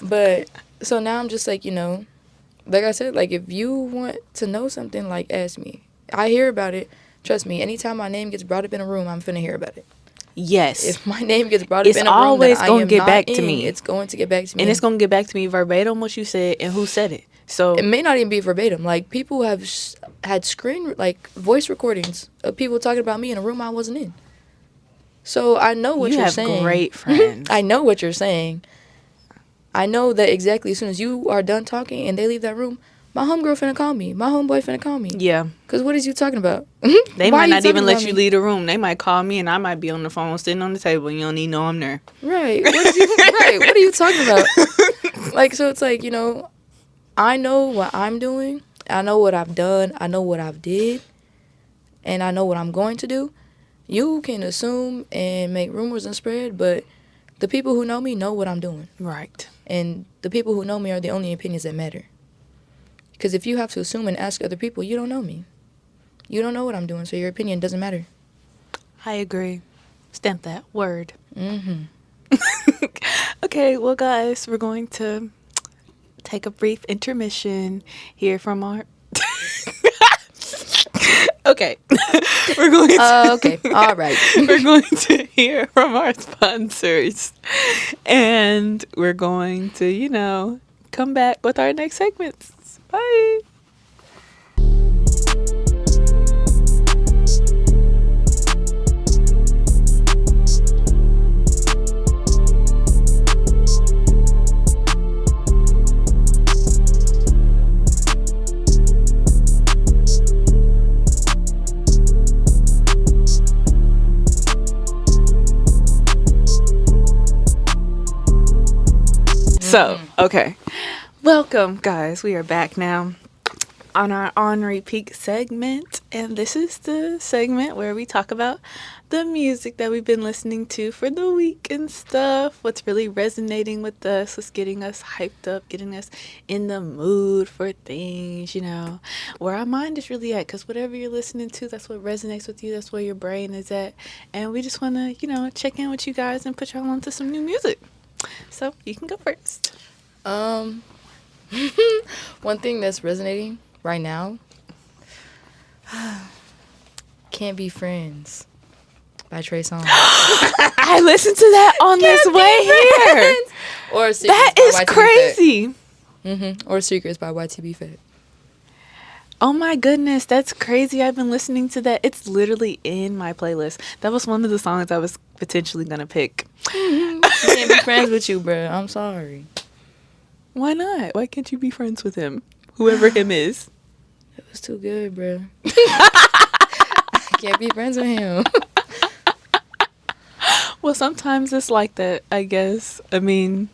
But, so now I'm just like, you know, like I said, like, if you want to know something, like, ask me. I hear about it. Trust me, anytime my name gets brought up in a room, I'm finna hear about it. Yes. If my name gets brought up in a room, always going to get back to me. It's going to get back to me. And it's going to get back to me verbatim what you said and who said it. So it may not even be verbatim. Like, people have had voice recordings of people talking about me in a room I wasn't in. So I know what you're saying. You have great friends. I know what you're saying. I know that exactly as soon as you are done talking and they leave that room, my homegirl finna call me. My homeboy finna call me. Yeah. Because what is you talking about? They might not even let you leave the room. They might call me and I might be on the phone sitting on the table and you don't even know I'm there. Right. What are you talking about? Like, so it's like, you know, I know what I'm doing. I know what I've done. I know what I've did. And I know what I'm going to do. You can assume and make rumors and spread, but the people who know me know what I'm doing. Right. And the people who know me are the only opinions that matter. Because if you have to assume and ask other people, you don't know me. You don't know what I'm doing, so your opinion doesn't matter. I agree. Stamp that word. Mm-hmm. Okay, well, guys, we're going to take a brief intermission, hear from our... Okay. We're going to... okay, all right. We're going to hear from our sponsors. And we're going to, you know, come back with our next segments. Bye. So, okay. Welcome, guys. We are back now. on our on repeat segment, and this is the segment where we talk about the music that we've been listening to for the week and stuff, what's really resonating with us, what's getting us hyped up, getting us in the mood for things, you know, where our mind is really at, because whatever you're listening to, that's what resonates with you, that's where your brain is at, and we just want to, you know, check in with you guys and put y'all onto some new music. So you can go first. One thing that's resonating right now, Can't Be Friends by Trey Songz. I listened to that on this way here. Or Secrets That by is YTB crazy. Fett. Or Secrets by YTB Fett. Oh my goodness, that's crazy. I've been listening to that. It's literally in my playlist. That was one of the songs I was potentially going to pick. I can't be friends with you, bro. I'm sorry. Why not? Why can't you be friends with him? Whoever him is. It was too good, bro. I can't be friends with him. Well, sometimes it's like that, I guess. I mean,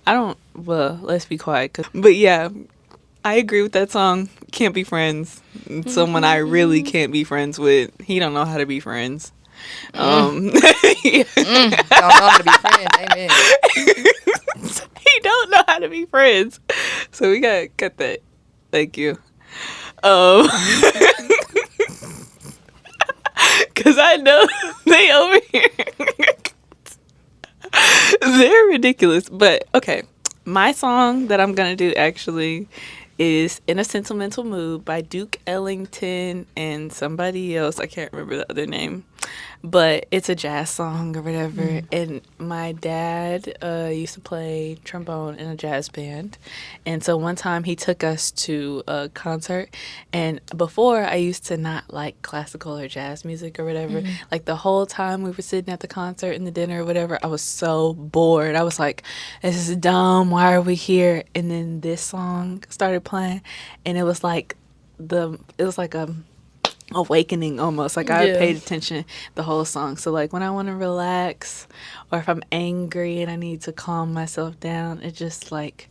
well, let's be quiet. But yeah, I agree with that song. Can't be friends. Someone I really can't be friends with. He don't know how to be friends. Don't know how to be friends. Amen. He don't know how to be friends. So we gotta cut that. Thank you. Cause I know they over here. They're ridiculous. But okay. My song that I'm gonna do actually is In a Sentimental Mood by Duke Ellington and somebody else. I can't remember the other name. But it's a jazz song or whatever. And my dad used to play trombone in a jazz band. And so one time he took us to a concert. And before, I used to not like classical or jazz music or whatever. Like the whole time we were sitting at the concert and the dinner or whatever, I was so bored. I was like, this is dumb. Why are we here? And then this song started playing. And it was like a awakening almost. Like I paid attention the whole song. So like when I want to relax or if I'm angry and I need to calm myself down, it just like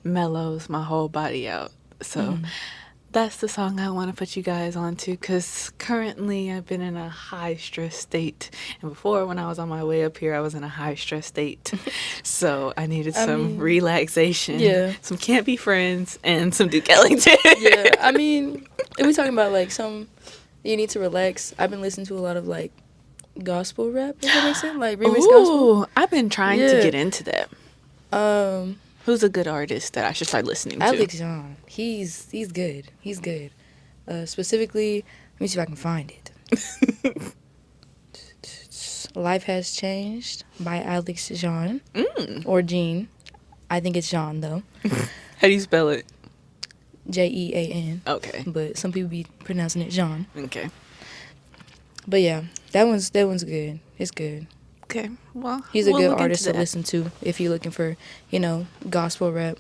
mellows my whole body out. So that's the song I want to put you guys on to, because currently I've been in a high stress state, and before when I was on my way up here I was in a high stress state. So I needed some relaxation, some Can't Be Friends, and some Duke Ellington. I mean, if we talking about like some you need to relax, I've been listening to a lot of like gospel rap, if that makes sense, like remix gospel. I've been trying to get into that. Who's a good artist that I should start listening to? Alex Jean. He's good. He's good. Specifically, let me see if I can find it. Life Has Changed by Alex Jean. Or Jean. I think it's Jean though. How do you spell it? Jean. Okay. But some people be pronouncing it Jean. Okay. But yeah, that one's good. It's good. Okay. Well, he's a good artist to listen to if you're looking for, gospel rap.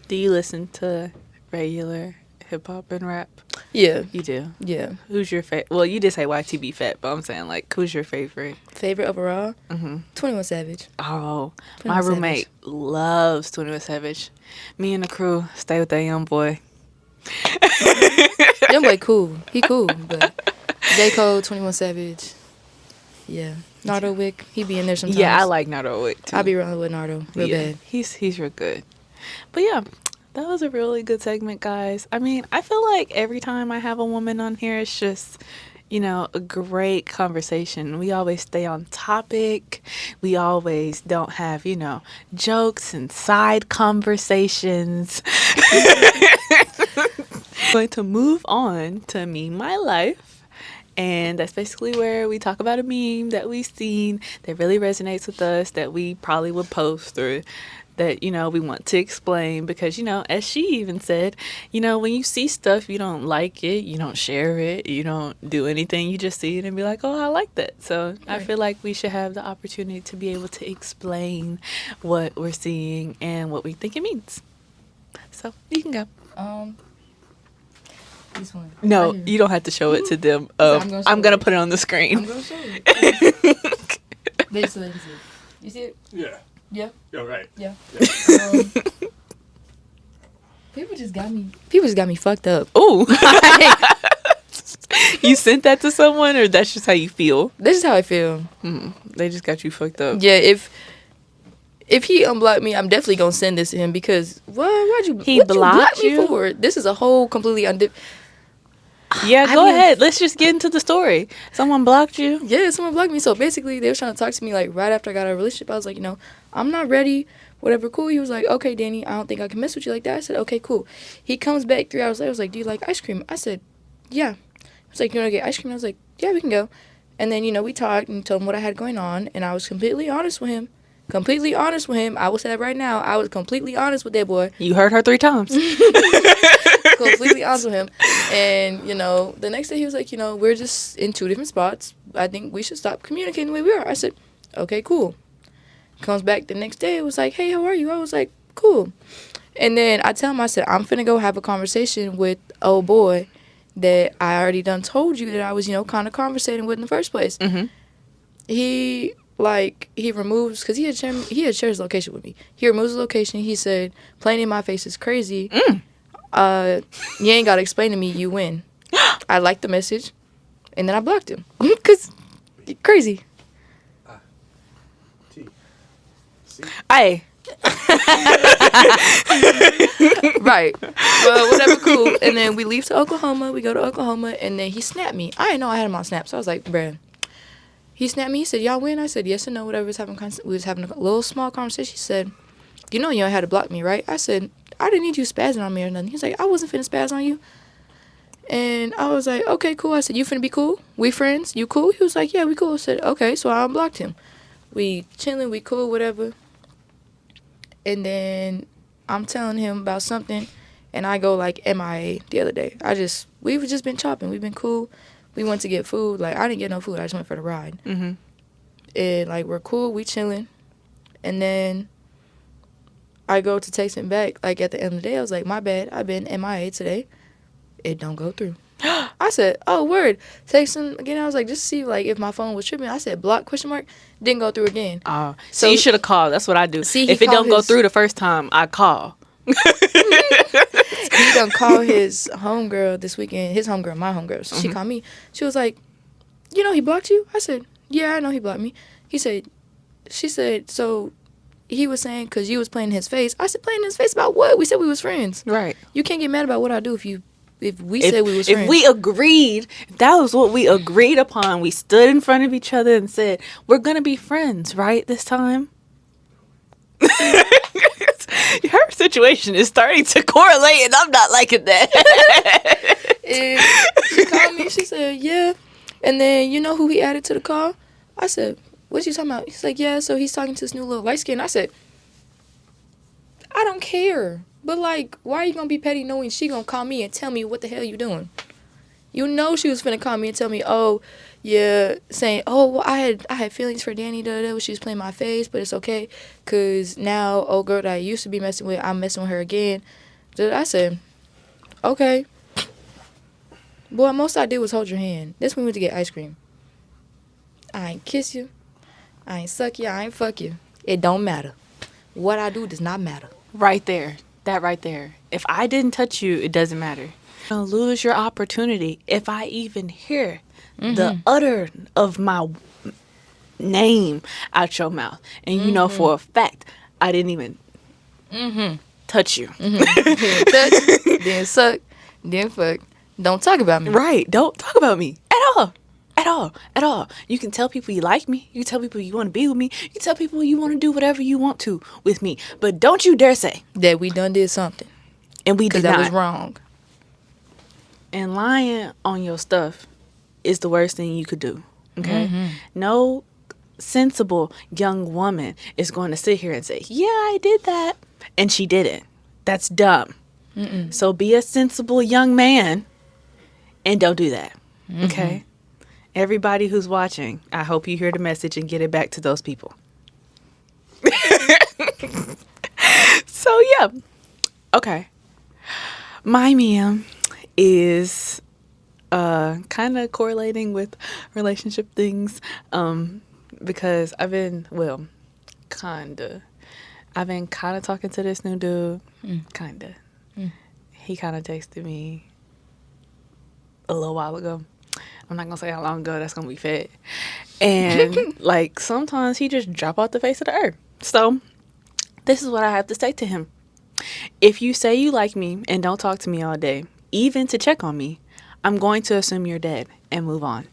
Do you listen to regular hip hop and rap? Yeah. You do? Yeah. Who's your favorite? Well, you did say YTB Fat, but I'm saying, like, who's your favorite? Favorite overall? 21 Savage. Oh, my roommate loves 21 Savage. Me and the crew stay with that young boy. Young boy cool. He cool, but J. Cole, 21 Savage. Yeah. Nardo Wick, he be in there sometimes. Yeah, I like Nardo Wick, too. I be rolling with Nardo real bad. He's real good. But yeah, that was a really good segment, guys. I mean, I feel like every time I have a woman on here, it's just, a great conversation. We always stay on topic. We always don't have, jokes and side conversations. Going to move on to Me, My Life. And that's basically where we talk about a meme that we've seen that really resonates with us, that we probably would post, or that, we want to explain. Because, as she even said, when you see stuff, you don't like it, you don't share it, you don't do anything. You just see it and be like, oh, I like that. So right. I feel like we should have the opportunity to be able to explain what we're seeing and what we think it means. So you can go. This one. No, you don't have to show it to them. I'm gonna put it on the screen. I'm gonna show it. Basically, you see it? Yeah. Yeah. Yeah, right. Yeah. People just got me fucked up. Ooh. You sent that to someone, or that's just how you feel? This is how I feel. They just got you fucked up. Yeah, if he unblocked me, I'm definitely gonna send this to him because why'd you He what you block blocked me you? for? This is a whole completely Yeah, I go mean- ahead. Let's just get into the story. Someone blocked you? Yeah, someone blocked me. So basically, they were trying to talk to me like right after I got out of a relationship. I was like, I'm not ready. Whatever, cool. He was like, okay, Danny, I don't think I can mess with you like that. I said, okay, cool. He comes back 3 hours later. I was like, do you like ice cream? I said, yeah. He was like, you want to get ice cream? I was like, yeah, we can go. And then, we talked and told him what I had going on. And I was completely honest with him. Completely honest with him. I will say that right now. I was completely honest with that boy. You heard her 3 times. Completely honest with him. And, the next day he was like, we're just in 2 different spots. I think we should stop communicating the way we are. I said, okay, cool. Comes back the next day. It was like, hey, how are you? I was like, cool. And then I tell him, I said, I'm finna go have a conversation with old boy that I already done told you that I was, kind of conversating with in the first place. Mm-hmm. He removes, because he had shared his location with me. He removes his location. He said, playing in my face is crazy. You ain't got to explain to me, you win. I liked the message. And then I blocked him. Because, crazy. Hey. Right. Well, whatever, cool. And then we leave to Oklahoma. We go to Oklahoma, and then he snapped me. I didn't know I had him on Snap, so I was like, bruh. He snapped me. He said, y'all win? I said, yes and no, whatever. We was having a little small conversation. He said, you know you had to block me, right? I said, I didn't need you spazzing on me or nothing. He's like, I wasn't finna spaz on you. And I was like, okay, cool. I said, you finna be cool? We friends? You cool? He was like, yeah, we cool. I said, okay, so I unblocked him. We chilling, we cool, whatever. And then I'm telling him about something, and I go like MIA the other day. We've just been chopping. We've been cool. We went to get food. Like, I didn't get no food. I just went for the ride. Mm-hmm. And, like, we're cool. We chilling. And then I go to text him back. Like, at the end of the day, I was like, my bad. I've been MIA today. It don't go through. I said, oh, word. Text him again. I was like, just see, like, if my phone was tripping. I said, block, ? Didn't go through again. Oh, so you should have called. That's what I do. See, if it don't go through the first time, I call. He done called his homegirl this weekend. His homegirl, my homegirl. So she called me. She was like, he blocked you? I said, yeah, I know he blocked me. She said, so he was saying because you was playing in his face. I said, playing in his face about what? We said we was friends. Right. You can't get mad about what I do if we said we was friends. If we agreed, if that was what we agreed upon, we stood in front of each other and said, we're going to be friends, right, this time? Her situation is starting to correlate, and I'm not liking that. And she called me. She said, yeah. And then, you know who he added to the call? I said, what you talking about? He's like, yeah, so he's talking to this new little light skin. I said, I don't care. But, like, why are you going to be petty knowing she going to call me and tell me what the hell you doing? You know she was finna call me and tell me, oh, yeah, saying, oh, well, I had feelings for Danny, when she was playing my face, but it's okay, because now, old girl that I used to be messing with, I'm messing with her again. I said, okay. Boy, most I did was hold your hand. This when we went to get ice cream. I ain't kiss you. I ain't suck you. I ain't fuck you. It don't matter. What I do does not matter. Right there. That right there. If I didn't touch you, it doesn't matter. You'll lose your opportunity if I even hear the utter of my name out your mouth. And you know for a fact, I didn't even touch you. Didn't touch, didn't suck, didn't fuck. Don't talk about me. Right. Don't talk about me at all. At all. At all. You can tell people you like me. You can tell people you want to be with me. You can tell people you want to do whatever you want to with me. But don't you dare say that we done did something. And we did not. Because that was wrong. And lying on your stuff is the worst thing you could do. Okay? No sensible young woman is going to sit here and say, yeah, I did that. And she didn't. That's dumb. So be a sensible young man and don't do that. Okay? Everybody who's watching, I hope you hear the message and get it back to those people. So, yeah. Okay. My meme is kind of correlating with relationship things because I've been kind of talking to this new dude. Kind of. He kind of texted me a little while ago. I'm not gonna say how long ago. That's gonna be fed. And like sometimes he just drop off the face of the earth. So this is what I have to say to him. If you say you like me and don't talk to me all day, even to check on me, I'm going to assume you're dead and move on.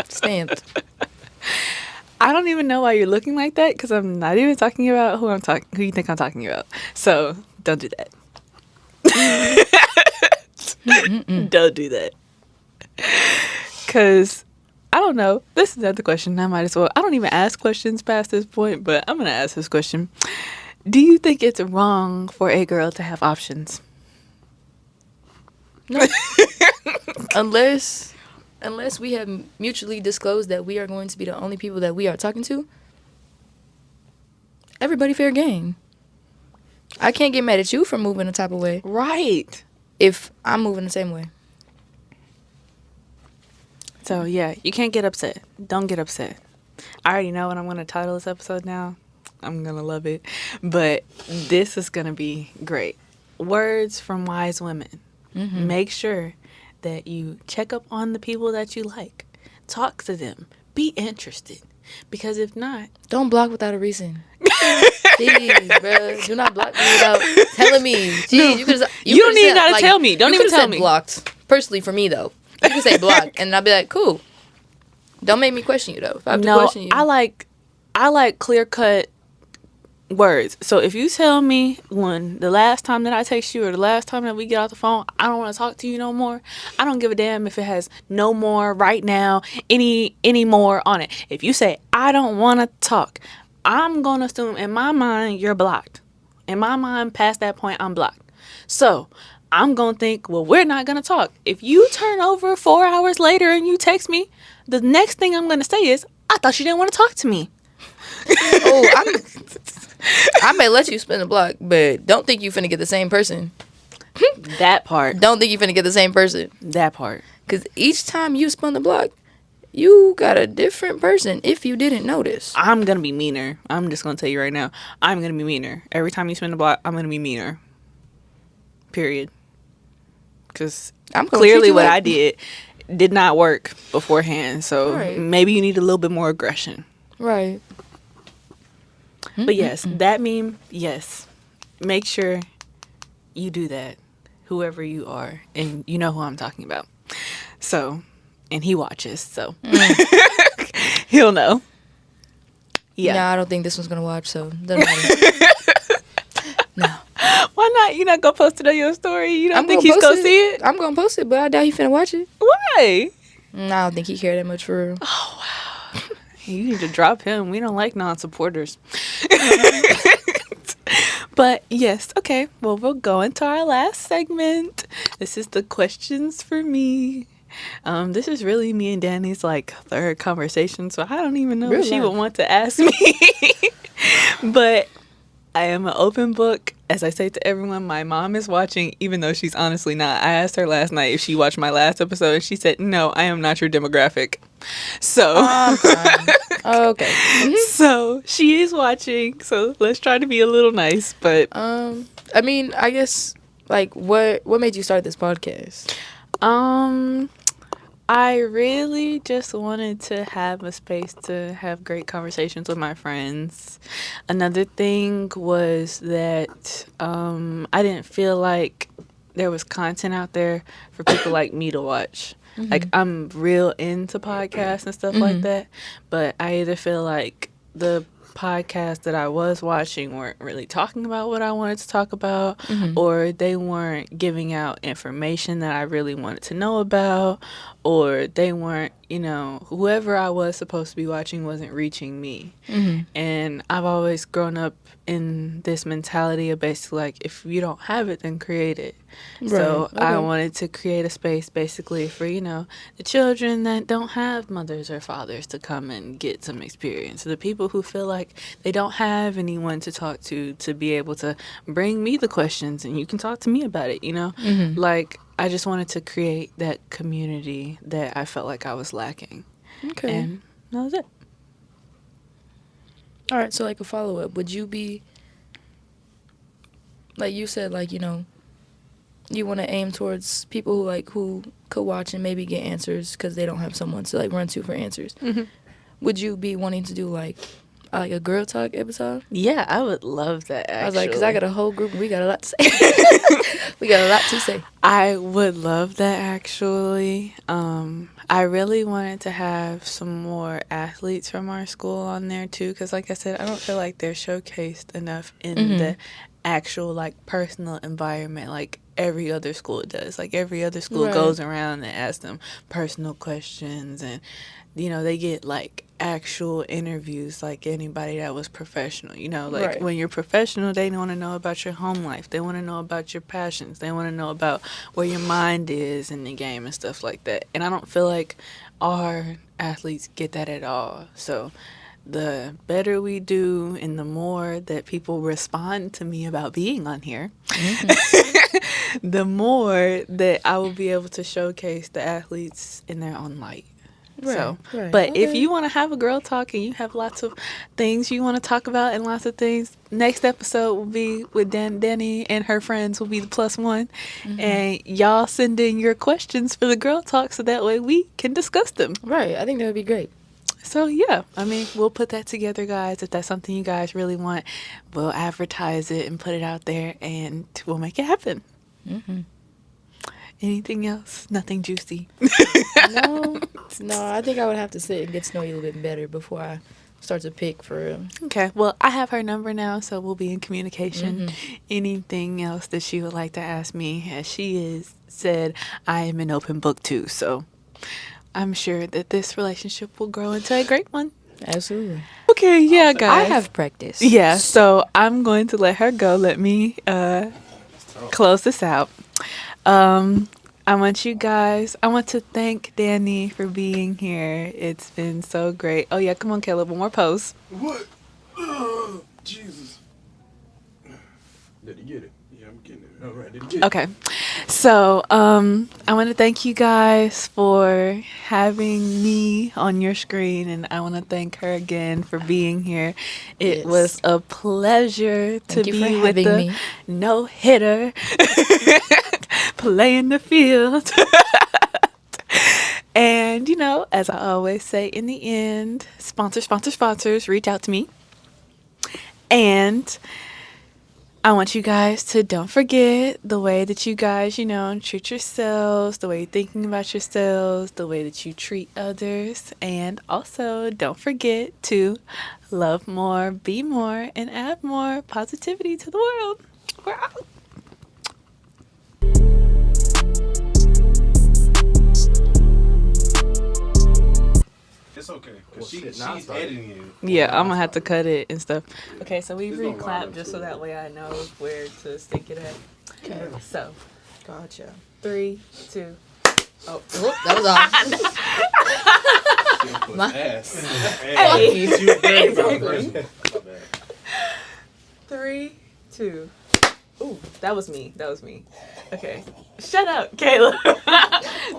Stamped. I don't even know why you're looking like that because I'm not even talking about who you think I'm talking about. So don't do that. Don't do that. Because I don't know. This is another question. I might as well. I don't even ask questions past this point, but I'm going to ask this question. Do you think it's wrong for a girl to have options? No. Unless we have mutually disclosed that we are going to be the only people that we are talking to, everybody fair game. I can't get mad at you for moving the type of way. Right. If I'm moving the same way. So, yeah, you can't get upset. Don't get upset. I already know what I'm going to title this episode now. I'm going to love it. But this is going to be great. Words from wise women. Mm-hmm. Make sure that you check up on the people that you like. Talk to them. Be interested. Because if not... Don't block without a reason. Jeez, bro. Do not block me without telling me. Jeez, no, you don't even got to tell me. Don't even tell me. Blocked. Personally, for me, though. You can say blocked, and I'll be like, cool. Don't make me question you, though. If I have to question you. I like clear-cut words. So if you tell me when the last time that I text you or the last time that we get off the phone, I don't want to talk to you no more. I don't give a damn if it has no more right now, any more on it. If you say, I don't want to talk, I'm going to assume in my mind you're blocked. In my mind, past that point, I'm blocked. So I'm going to think, well, we're not going to talk. If you turn over 4 hours later and you text me, the next thing I'm going to say is, I thought you didn't want to talk to me. Oh, I may let you spin the block, but don't think you finna get the same person. That part. Don't think you finna get the same person. That part. Because each time you spun the block, you got a different person if you didn't notice. I'm going to be meaner. I'm just going to tell you right now. I'm going to be meaner. Every time you spin the block, I'm going to be meaner. Period. Because clearly what I did not work beforehand. So maybe you need a little bit more aggression. Right. But yes, that meme, yes. Make sure you do that, whoever you are. And you know who I'm talking about. So, and he watches, so he'll know. Yeah. No, I don't think this one's going to watch, so doesn't matter. No. Why not? You not going to post it on your story? You don't think he's going to see it? I'm going to post it, but I doubt he finna watch it. Why? No, I don't think he cared that much for real. Oh, wow. You need to drop him. We don't like non-supporters. But yes, okay. Well, we'll go into our last segment. This is the questions for me. This is really me and Danny's like third conversation, so I don't even know if she would want to ask me. But I am an open book. As I say to everyone, my mom is watching, even though she's honestly not. I asked her last night if she watched my last episode, and she said, no, I am not your demographic. So, okay. Mm-hmm. So she is watching. So let's try to be a little nice. But I mean, I guess like what made you start this podcast? I really just wanted to have a space to have great conversations with my friends. Another thing was that I didn't feel like there was content out there for people like me to watch. Mm-hmm. Like, I'm real into podcasts and stuff like that, but I either feel like the podcasts that I was watching weren't really talking about what I wanted to talk about, or they weren't giving out information that I really wanted to know about, or they weren't, whoever I was supposed to be watching wasn't reaching me. And I've always grown up in this mentality of basically like, if you don't have it, then create it. Right. So I wanted to create a space basically for, the children that don't have mothers or fathers to come and get some experience. So the people who feel like they don't have anyone to talk to be able to bring me the questions and you can talk to me about it, Like, I just wanted to create that community that I felt like I was lacking. Okay. And that was it. All right, so like a follow up, would you be like you said, like you want to aim towards people who could watch and maybe get answers because they don't have someone to like run to for answers. Mm-hmm. Would you be wanting to do like a girl talk episode? Yeah, I would love that, actually. I was like, because I got a whole group and we got a lot to say. We got a lot to say. I would love that, actually. I really wanted to have some more athletes from our school on there, too, because, like I said, I don't feel like they're showcased enough in the actual, like, personal environment, like every other school does. Like, every other school Right. goes around and asks them personal questions, and, they get, like, actual interviews like anybody that was professional. Like Right. when you're professional, they want to know about your home life. They want to know about your passions. They want to know about where your mind is in the game and stuff like that. And I don't feel like our athletes get that at all. So the better we do and the more that people respond to me about being on here, the more that I will be able to showcase the athletes in their own light. So, right. but if Okay. you want to have a girl talk and you have lots of things you want to talk about and lots of things, next episode will be with Danny and her friends will be the +1. And y'all send in your questions for the girl talk so that way we can discuss them. Right, I think that would be great. So, yeah, I mean, we'll put that together, guys. If that's something you guys really want, we'll advertise it and put it out there and we'll make it happen. Anything else? Nothing juicy. No, I think I would have to sit and get to know you a little bit better before I start to pick for real. Okay, well, I have her number now, so we'll be in communication. Anything else that she would like to ask me, as she is said, I am an open book too, so I'm sure that this relationship will grow into a great one. Absolutely. Okay, yeah, guys. I have practice. Yeah, so I'm going to let her go. Let me close this out. I want to thank Danny for being here. It's been so great. Oh, yeah, come on, Caleb, one more pose. What? Jesus. Did he get it? Yeah, I'm getting it. All right, did he get it? Okay, so I want to thank you guys for having me on your screen, and I want to thank her again for being here. It Yes. was a pleasure to Thank you for be with having the me. no-hitter playing the field. And, as I always say in the end, sponsors, reach out to me. And I want you guys to don't forget the way that you guys, treat yourselves, the way you're thinking about yourselves, the way that you treat others. And also don't forget to love more, be more, and add more positivity to the world. We're out. It's okay. Well, Cause shit, now I she's started. editing you. Yeah, I'm gonna have to cut it and stuff. Okay, so we It's gonna re-clap line just up so to that it. way I know where to stick it at. Okay. So, Gotcha. 3, 2. Oh, That was off. My ass. Hey. She was very Exactly. My bad. 3, 2. Ooh, that was me. Okay. Shut up, Caleb.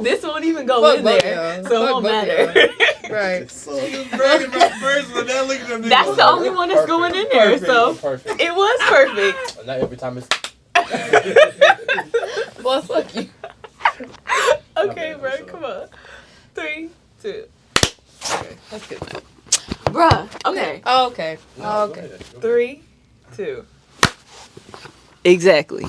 This won't even go Fuck in both there, y'all. so it Fuck won't both matter. Right. So just bragging about first, but now look at them. That's the only one that's going in there, so Perfect. it was perfect. Not every time it's. Boy, fuck you. Okay, bad, bro, I'm come on. 3, 2. Okay, that's good enough. Bruh, okay. Oh, okay. No, Oh, go okay. ahead. 3, 2. Exactly.